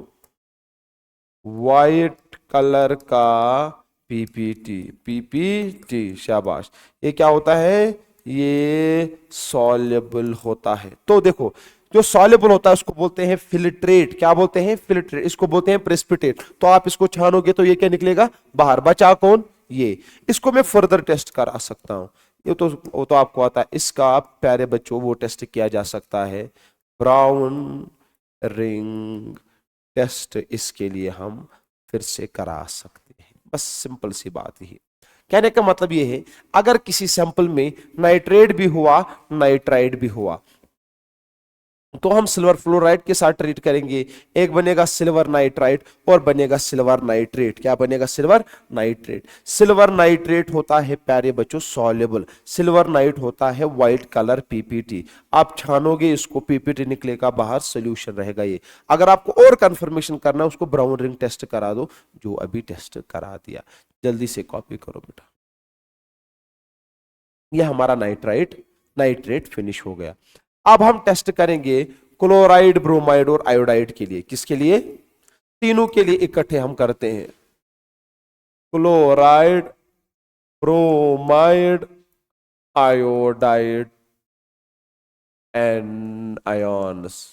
व्हाइट कलर का पीपीटी शाबाश। ये क्या होता है? ये सॉल्युबल होता है। तो देखो जो सॉल्युबल होता है उसको बोलते हैं फिल्ट्रेट। क्या बोलते हैं? फिल्ट्रेट। इसको बोलते हैं प्रेसिपिटेट। तो आप इसको छानोगे तो ये क्या निकलेगा? बाहर। बचा कौन? ये। इसको मैं फर्दर टेस्ट करा सकता हूं, ये तो वो तो आपको आता है। इसका प्यारे बच्चों वो टेस्ट किया जा सकता है, ब्राउन रिंग टेस्ट। इसके लिए हम फिर से करा सकते हैं। बस सिंपल सी बात ही। कहने का मतलब ये है, अगर किसी सैंपल में नाइट्रेट भी हुआ नाइट्राइड भी हुआ तो हम सिल्वर फ्लोराइड के साथ ट्रीट करेंगे। एक बनेगा सिल्वर नाइट्राइट और बनेगा सिल्वर नाइट्रेट। क्या बनेगा? Silver nitrate. सिल्वर नाइट्रेट होता है प्यारे बच्चों सॉल्युबल, सिल्वर नाइट होता है व्हाइट कलर पीपीटी। आप छानोगे इसको, पीपीटी निकलेगा बाहर, सोल्यूशन रहेगा ये। अगर आपको और कंफर्मेशन करना है उसको ब्राउन रिंग टेस्ट करा दो, जो अभी टेस्ट करा दिया। जल्दी से कॉपी करो बेटा। ये हमारा नाइट्रेट फिनिश हो गया। अब हम टेस्ट करेंगे क्लोराइड, ब्रोमाइड और आयोडाइड के लिए। किसके लिए? तीनों के लिए इकट्ठे हम करते हैं। Chloride, bromide, iodide and ions.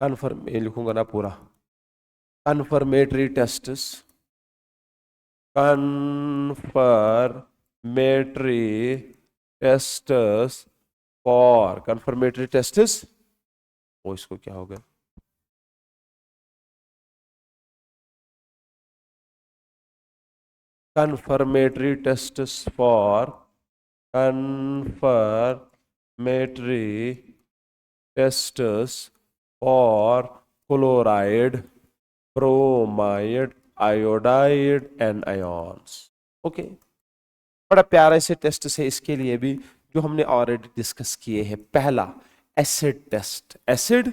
Confirm लिखूंगा ना पूरा, confirmatory tests, confirmatory tests for, confirmatory tests, वो इसको क्या हो गया? confirmatory tests for confirmatory tests for chloride, bromide, iodide and ions. Okay, बड़ा प्यारा से टेस्ट है इसके लिए भी जो हमने ऑलरेडी डिस्कस किए हैं। पहला एसिड टेस्ट, एसिड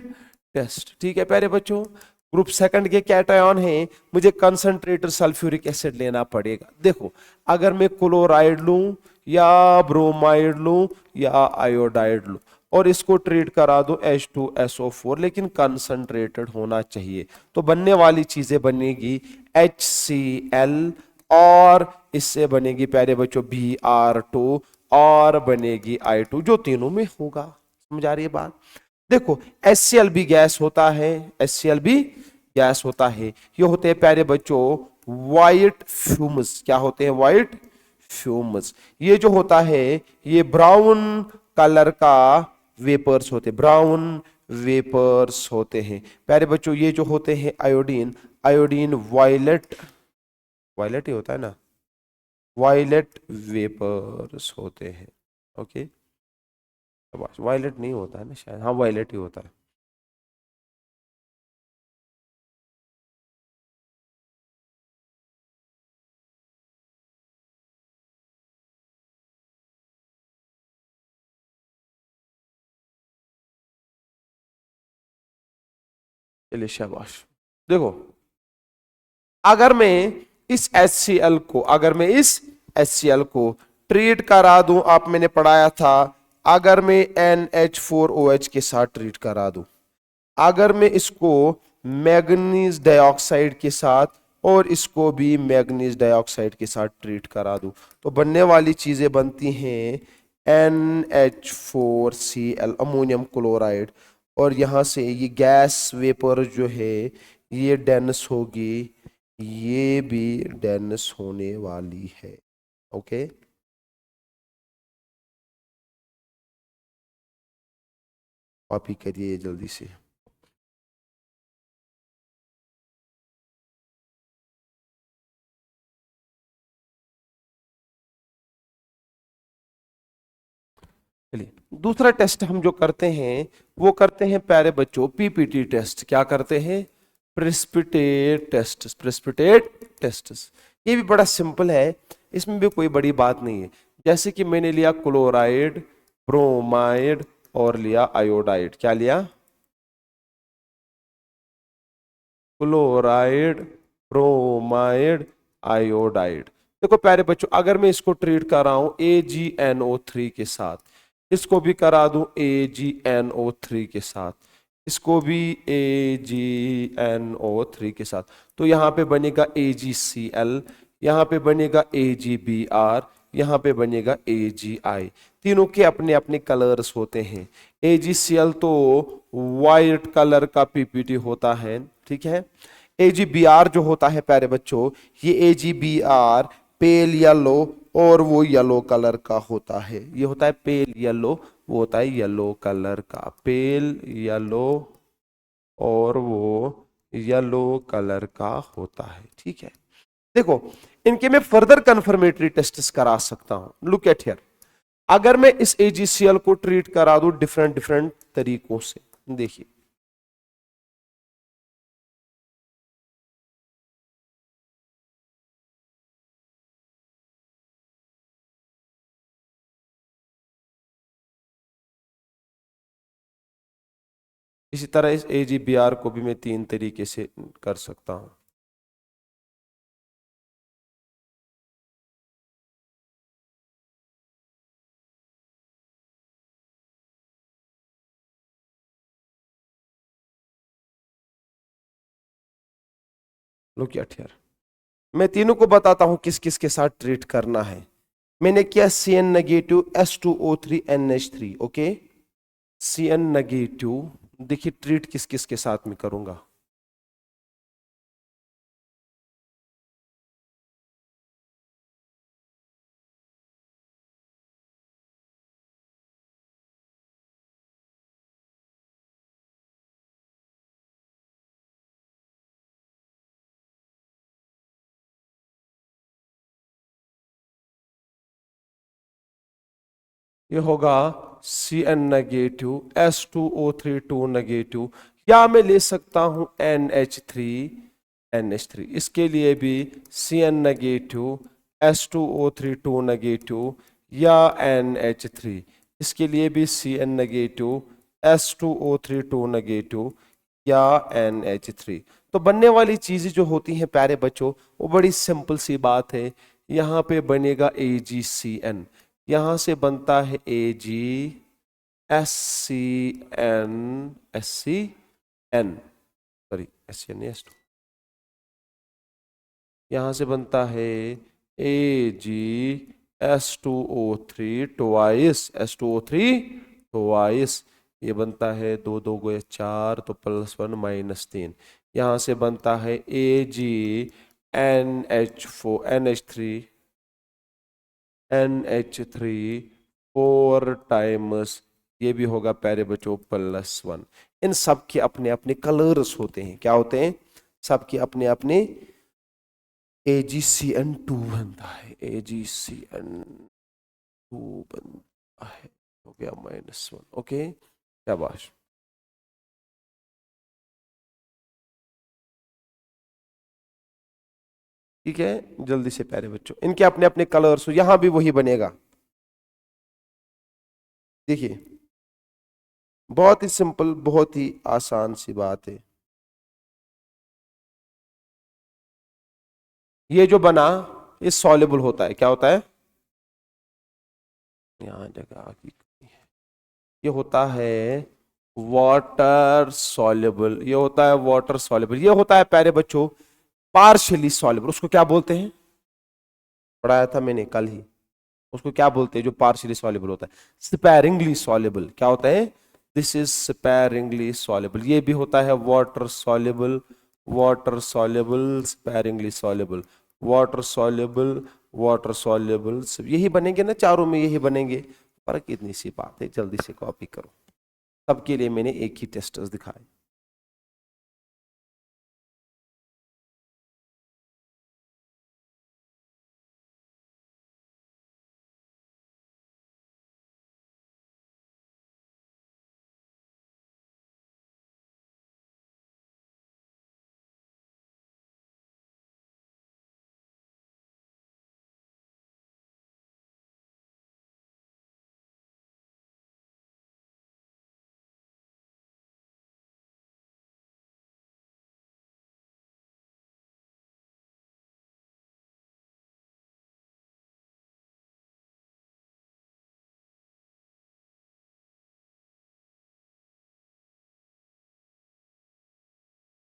टेस्ट। ठीक है प्यारे बच्चों, ग्रुप सेकंड के कैटायन है, मुझे कंसंट्रेटेड सल्फ्यूरिक एसिड लेना पड़ेगा। देखो अगर मैं क्लोराइड लूं या ब्रोमाइड लूं या आयोडाइड लूं और इसको ट्रीट करा दो H2SO4, लेकिन कंसंट्रेटेड होना चाहिए, तो बनने वाली चीजें बनेगी HCl और इससे बनेगी प्यारे बच्चों Br2 और बनेगी I2, जो तीनों में होगा। समझ आ रही है बात? देखो HCl भी गैस होता है, HCl भी गैस होता है। ये होते हैं प्यारे बच्चों व्हाइट फ्यूम्स। क्या होते हैं? White fumes. ये जो होता है ये ब्राउन कलर का वेपर्स होते, ब्राउन वेपर्स होते हैं प्यारे बच्चों। ये जो होते हैं आयोडीन, आयोडीन वायलेट, वायलेट ही होता है ना, वायलेट वेपर्स होते हैं। ओके वायलेट नहीं होता है ना शायद, हाँ वायलेट ही होता है। चलिए शाबाश। देखो, अगर मैं इस HCl को, अगर मैं इस HCl को ट्रीट करा दूं, आप मैंने पढ़ाया था, अगर मैं NH4OH के साथ ट्रीट करा दूं, अगर मैं इसको मैग्नीज डाइऑक्साइड के साथ और इसको भी मैग्नीज डाइऑक्साइड के साथ ट्रीट करा दूं, तो बनने वाली चीजें बनती हैं NH4Cl, अमोनियम क्लोराइड। और यहां से ये गैस वेपर जो है ये डेंस होगी, ये भी डेंस होने वाली है। ओके, कॉपी करिए जल्दी से। चलिए, दूसरा टेस्ट हम जो करते हैं वो करते हैं प्यारे बच्चों पीपीटी टेस्ट। क्या करते हैं? Precipitate test. प्रेसिपिटेट टेस्ट ये भी बड़ा सिंपल है, इसमें भी कोई बड़ी बात नहीं है। जैसे कि मैंने लिया क्लोराइड, ब्रोमाइड और लिया आयोडाइड। क्या लिया? Chloride, bromide, iodide. देखो प्यारे बच्चों, अगर मैं इसको ट्रीट कर रहा हूं AgNO3 के साथ, इसको भी करा दूं AgNO3 के साथ, इसको भी AgNO3 के साथ, तो यहां पे बनेगा AgCl, यहां पे बनेगा AgBr, यहां पे बनेगा AgI। तीनों के अपने अपने कलर्स होते हैं। AgCl तो वाइट कलर का पीपीटी होता है, ठीक है। AgBr जो होता है प्यारे बच्चों, ये AgBr पेल येलो और वो येलो कलर का होता है। ये होता है पेल येलो, वो होता है येलो कलर का, पेल येलो और वो येलो कलर का होता है, ठीक है। देखो, इनके मैं फर्दर कंफर्मेटरी टेस्ट करा सकता हूं। लुक एट हियर, अगर मैं इस AgCl को ट्रीट करा दूं डिफरेंट डिफरेंट तरीकों से, देखिए इसी तरह इस AgBr को भी मैं तीन तरीके से कर सकता हूं। लुक एट हियर, मैं तीनों को बताता हूं किस किस के साथ ट्रीट करना है। मैंने किया Cn negative H2O3 NH3, okay. Cn negative, देखिए ट्रीट किस किस के साथ में करूंगा। ये होगा Cn नेगेटिव H2O3 2 नेगेटिव, या मैं ले सकता हूं NH3 इसके लिए भी Cn नेगेटिव H2O3 2 नेगेटिव या NH3, इसके लिए भी Cn नेगेटिव H2O3 2 नेगेटिव या NH3। तो बनने वाली चीजें जो होती हैं प्यारे बच्चों, वो बड़ी सिंपल सी बात है। यहाँ पे बनेगा AgCN, यहां से बनता है AgSCN, सॉरी SCN नहीं, S2, यहां से बनता है AgS2O3 ट्वाइस S2O3 ट्वाइस, ये बनता है दो दो गो 4 तो +1 -3, यहां से बनता है AgNH4 NH3 4 टाइम्स, ये भी होगा प्यारे बच्चों +1। इन सब के अपने अपने कलर्स होते हैं। क्या होते हैं? सबके अपने अपने। AgCN2 बनता है, AgCN2 बनता है, हो गया -1, ओके, शाबाश। ठीक है, जल्दी से प्यारे बच्चों, इनके अपने अपने कलर्स, यहां भी वही बनेगा। देखिए, बहुत ही सिंपल, बहुत ही आसान सी बात है। ये जो बना, ये सॉल्युबल होता है, क्या होता है? यहां जगह आ गई। ये होता है वाटर सॉल्युबल, ये होता है वाटर सॉल्युबल, ये होता है प्यारे बच्चों पार्शियली सॉल्युबल। उसको क्या बोलते हैं? पढ़ाया था मैंने कल ही। उसको क्या बोलते हैं जो पार्शियली सॉल्युबल होता है? Sparingly soluble. क्या होता है? This is sparingly soluble. ये भी होता है water soluble, water soluble, sparingly soluble, water soluble, water soluble. सब यही बनेंगे ना, चारों में यही बनेंगे। फर्क इतनी सी बात है, जल्दी से कॉपी करो। सबके लिए मैंने एक ही टेस्टर्स दिखाए।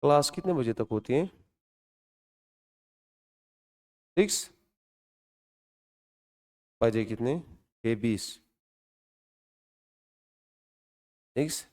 क्लास कितने बजे तक होती है? 6 बजे कितने? 6:20। 6।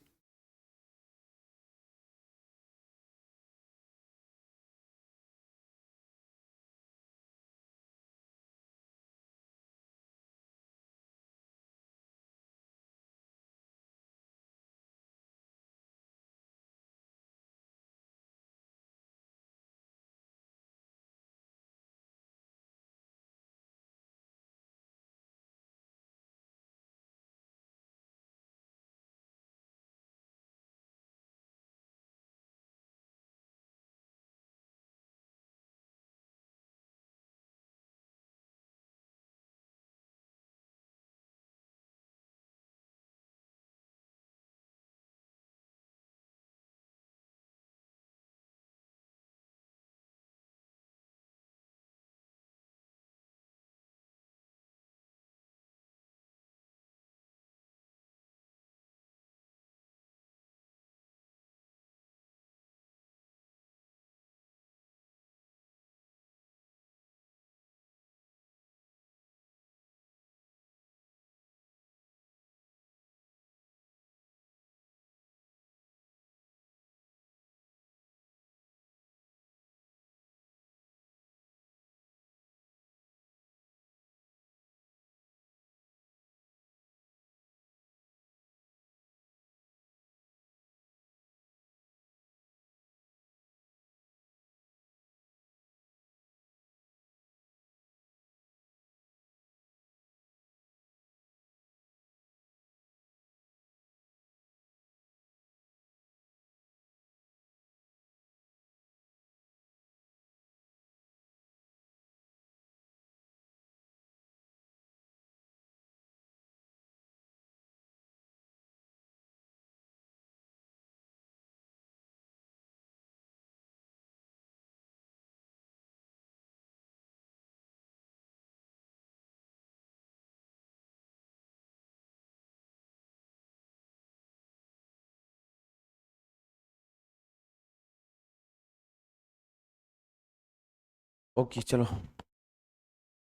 ओके, चलो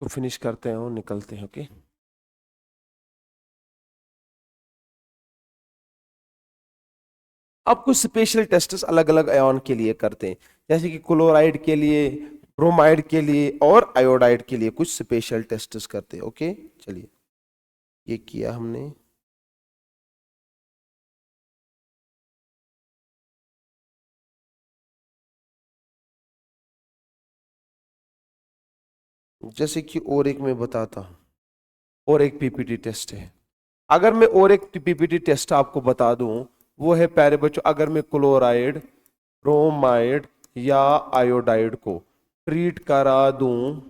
तो फिनिश करते हैं और निकलते हैं। ओके, अब कुछ स्पेशल टेस्ट्स अलग अलग आयन के लिए करते हैं, जैसे कि क्लोराइड के लिए, ब्रोमाइड के लिए और आयोडाइड के लिए कुछ स्पेशल टेस्ट्स करते हैं। ओके, चलिए, ये किया हमने। जैसे कि और एक मैं बताता हूं, और एक पीपीटी टेस्ट है। अगर मैं और एक पीपीटी टेस्ट आपको बता दूं, वो है प्यारे बच्चों, अगर मैं क्लोराइड, ब्रोमाइड या आयोडाइड को ट्रीट करा दूं,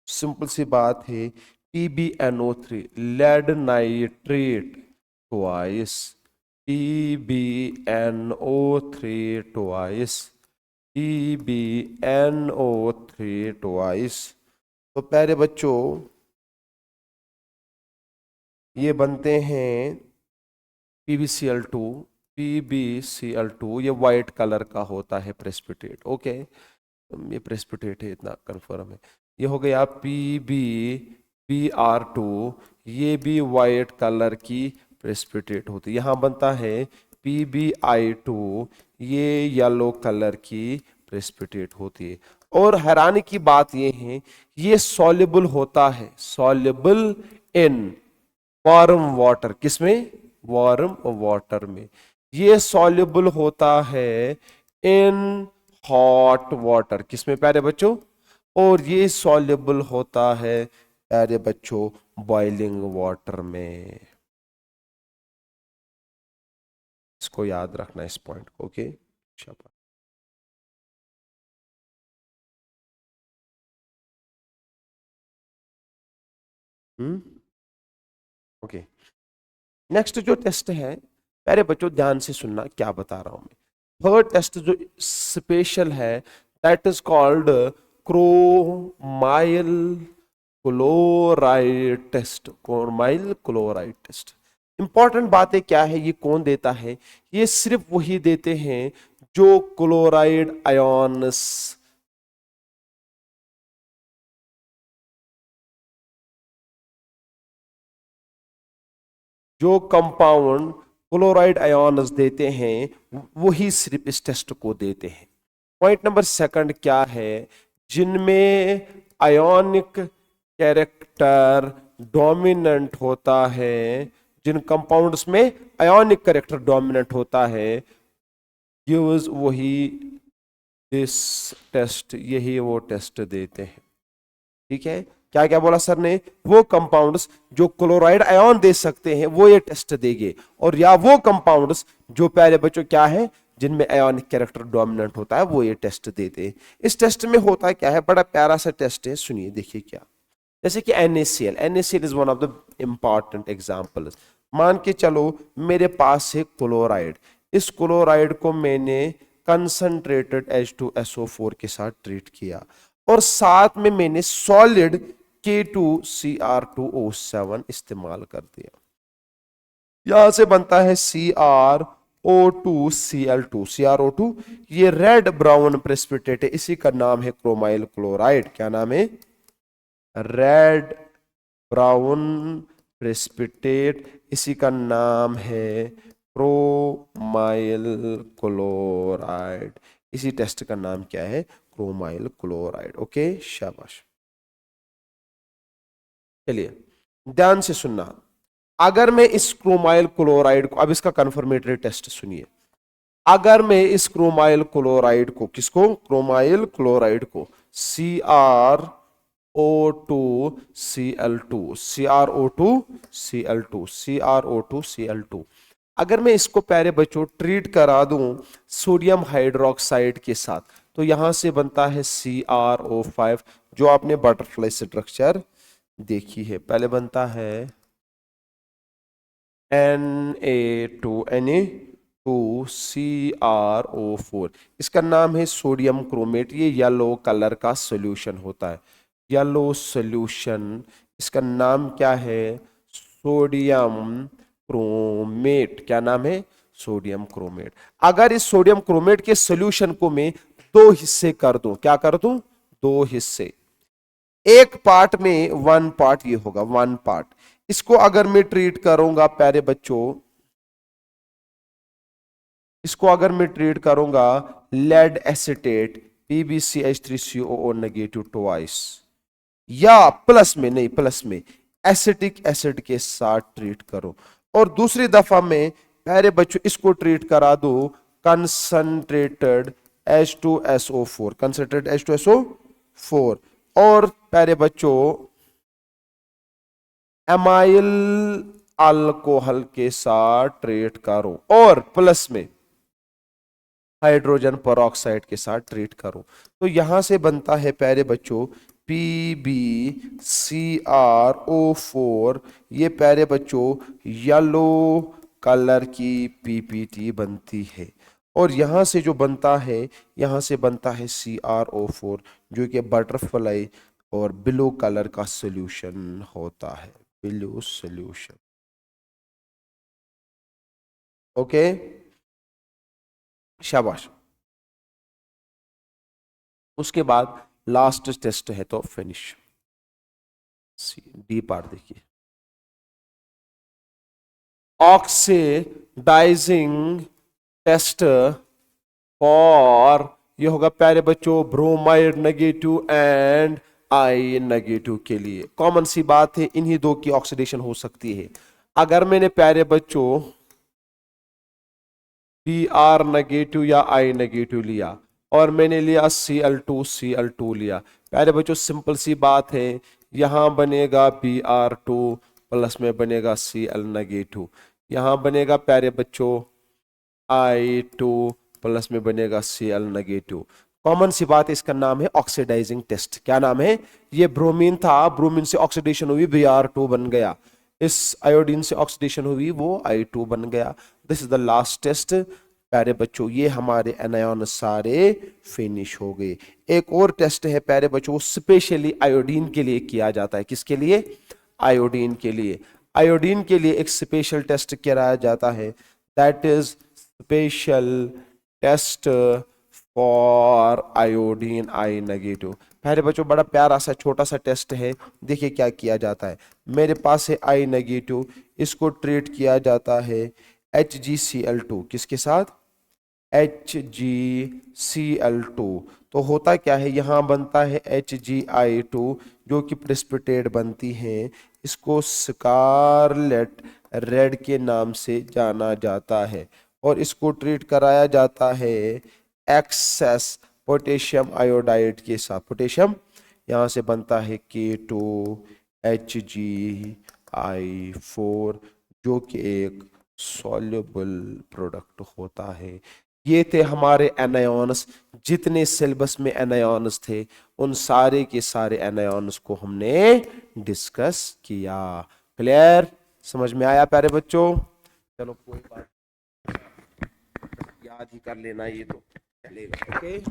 सिंपल सी बात है, PbNO3 lead nitrate twice, PbNO3 twice, PbNO3 twice. तो प्यारे बच्चों ये बनते हैं PbCl2, PbCl2 ये वाइट कलर का होता है प्रेसिपिटेट। ओके, ये प्रेसिपिटेट है, इतना कंफर्म है। ये हो गया PbBr2, ये भी वाइट कलर की प्रेसिपिटेट होती है। यहाँ बनता है PbI2, ये येलो कलर की प्रेसिपिटेट होती है। और हैरानी की बात ये है, ये सॉल्युबल होता है, सॉल्युबल इन वार्म वाटर। किसमें? वार्म वाटर में। ये सॉल्युबल होता है इन हॉट वाटर। किसमें प्यारे बच्चों? और ये सॉल्युबल होता है प्यारे बच्चों बॉइलिंग वाटर में। इसको याद रखना, इस पॉइंट को। ओके, शाबाश। ओके, नेक्स्ट जो टेस्ट है प्यारे बच्चों, ध्यान से सुनना क्या बता रहा हूं मैं। थर्ड टेस्ट जो स्पेशल है, that is called chromyl chloride test. Chromyl chloride test. Important बातें क्या है, ये कौन देता है? ये सिर्फ वही देते हैं जो क्लोराइड आयन्स, जो कंपाउंड क्लोराइड आयन्स देते हैं वही सिर्फ इस टेस्ट को देते हैं। पॉइंट नंबर सेकंड क्या है? जिनमें आयोनिक कैरेक्टर डोमिनेंट होता है, जिन कंपाउंड्स में आयोनिक कैरेक्टर डोमिनेंट होता है, यूज वही दिस टेस्ट, यही वो टेस्ट देते हैं। ठीक है, क्या क्या बोला सर ने? वो कंपाउंड्स जो क्लोराइड आयन दे सकते हैं वो ये टेस्ट देंगे, और या वो कंपाउंड्स जो प्यारे बच्चों क्या है, जिनमें आयोनिक कैरेक्टर डोमिनेंट होता है, वो ये टेस्ट देते हैं। इस टेस्ट में होता क्या है, बड़ा प्यारा सा टेस्ट है, सुनिए देखिए क्या। जैसे कि NaCl, NaCl is one of the important example. मान के चलो मेरे पास है क्लोराइड, इस क्लोराइड को मैंने कंसंट्रेटेड H2SO4 के साथ ट्रीट किया, और साथ में मैंने सॉलिड K2Cr2O7 इस्तेमाल कर दिया। यहां से बनता है CrO2Cl2, CrO2 ये रेड ब्राउन प्रेसिपिटेट है, इसी का नाम है क्रोमाइल क्लोराइड। क्या नाम है? रेड ब्राउन प्रेसिपिटेट, इसी का नाम है क्रोमाइल क्लोराइड। इसी टेस्ट का नाम क्या है? Chromyl chloride. ओके, शाबाश। चलिए ध्यान से सुनना, अगर मैं इस क्रोमाइल क्लोराइड को, अब इसका कंफर्मेटरी टेस्ट सुनिए। अगर मैं इस क्रोमाइल क्लोराइड को, किसको? क्रोमाइल क्लोराइड को CrO2Cl2, CrO2Cl2, CrO2Cl2, अगर मैं इसको प्यारे बच्चों ट्रीट करा दूं सोडियम हाइड्रोक्साइड के साथ, तो यहां से बनता है CrO5, जो आपने बटरफ्लाई स्ट्रक्चर देखी है। पहले बनता है Na2Na2CrO4, इसका नाम है सोडियम क्रोमेट। ये येलो कलर का सोल्यूशन होता है, येलो सोल्यूशन। इसका नाम क्या है? Sodium chromate. क्या नाम है? Sodium chromate. अगर इस सोडियम क्रोमेट के सोल्यूशन को मैं दो हिस्से कर दूं, क्या कर दूं? दो हिस्से, एक पार्ट में वन पार्ट ये होगा, वन पार्ट। इसको अगर मैं ट्रीट करूंगा प्यारे बच्चों, इसको अगर मैं ट्रीट करूंगा lead acetate PbCH3COO negative twice, या प्लस में, नहीं प्लस में एसिटिक एसिड के साथ ट्रीट करो, और दूसरी दफा में प्यारे बच्चों इसको ट्रीट करा दो कंसंट्रेटेड H2SO4, कंसंट्रेटेड H2SO4, और प्यारे बच्चों एमाइल अल्कोहल के साथ ट्रीट करो और प्लस में हाइड्रोजन पेरोक्साइड के साथ ट्रीट करो। तो यहां से बनता है प्यारे बच्चों PbCrO4। ये प्यारे बच्चों येलो कलर की पीपीटी बनती है। और यहां से जो बनता है, यहां से बनता है CrO4 जो कि बटरफ्लाई और ब्लू कलर का सॉल्यूशन होता है, ब्लू सॉल्यूशन। ओके, शाबाश। उसके बाद लास्ट टेस्ट है तो फिनिश। डी पार्ट देखिए, ऑक्सीडाइजिंग टेस्ट फॉर, ये होगा प्यारे बच्चों bromide negative and I negative के लिए। कॉमन सी बात है, इन्हीं दो की ऑक्सीडेशन हो सकती है। अगर मैंने प्यारे बच्चों Br नेगेटिव या आई नेगेटिव लिया और मैंने लिया Cl2 लिया, प्यारे बच्चों सिंपल सी बात है, यहां बनेगा Br2 प्लस में बनेगा Cl नेगेटिव, यहां बनेगा प्यारे बच्चों I2 प्लस में बनेगा Cl नेगेटिव। कॉमन सी बात है, इसका नाम है ऑक्सीडाइजिंग टेस्ट। क्या नाम है? ये ब्रोमीन था, ब्रोमीन से ऑक्सीडेशन हुई Br2 बन गया, इस आयोडीन से ऑक्सीडेशन हुई वो I2 बन गया। This is the last test प्यारे बच्चों, ये हमारे एनायन सारे फिनिश हो गए। एक और टेस्ट है प्यारे बच्चों, स्पेशली आयोडीन के लिए किया जाता है। किसके लिए? आयोडीन के लिए। आयोडीन के लिए एक स्पेशल टेस्ट कराया जाता है, that is special test for iodine I negative. पहले बच्चों बड़ा प्यारा सा छोटा सा टेस्ट है, देखिए क्या किया जाता है। मेरे पास है आई नेगेटिव, इसको ट्रीट किया जाता है HgCl2, किसके साथ? HgCl2। तो होता क्या है, यहां बनता है HgI2 जो कि प्रेसिपिटेट बनती है, इसको स्कारलेट रेड के नाम से जाना जाता है और इसको ट्रीट कराया जाता है एक्सेस पोटेशियम आयोडाइड के साथ। पोटेशियम यहां से बनता है K2HgI4 जो कि एक सॉल्युबल प्रोडक्ट होता है। ये थे हमारे एनायॉन्स, जितने सिलेबस में एनायॉन्स थे उन सारे के सारे एनायॉन्स को हमने डिस्कस किया। क्लियर? समझ में आया प्यारे बच्चों? चलो कोई बात, याद ही कर लेना ये तो चलेगा। ओके।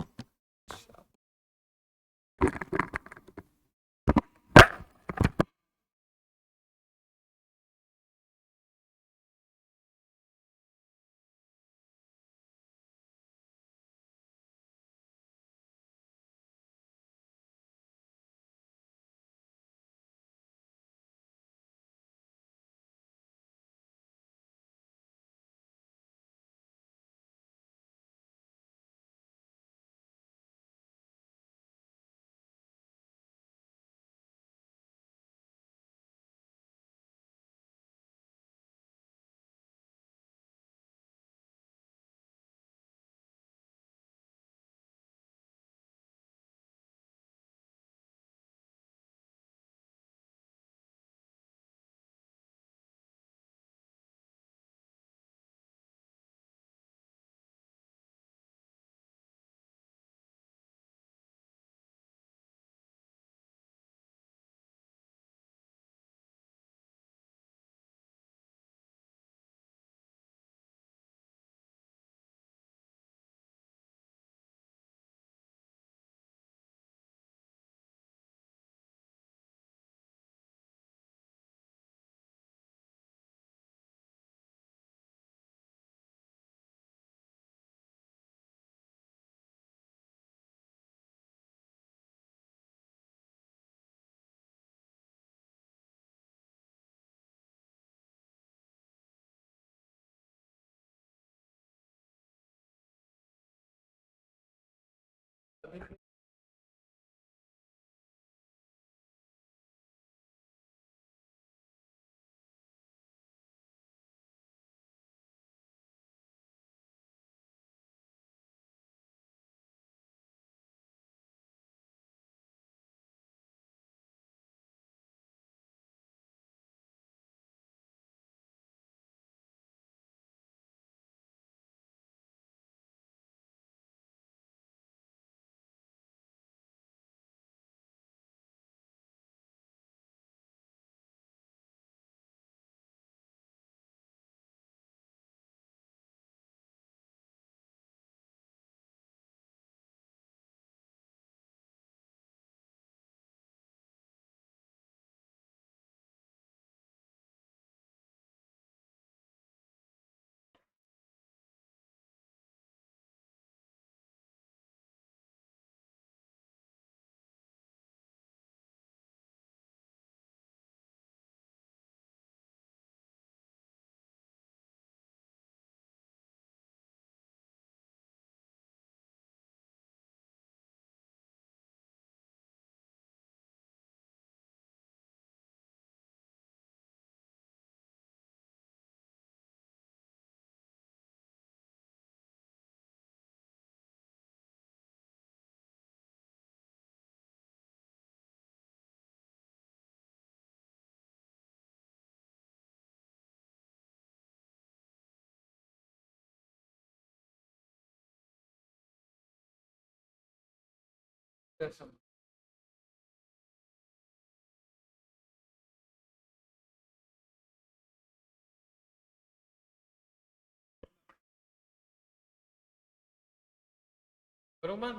रोमन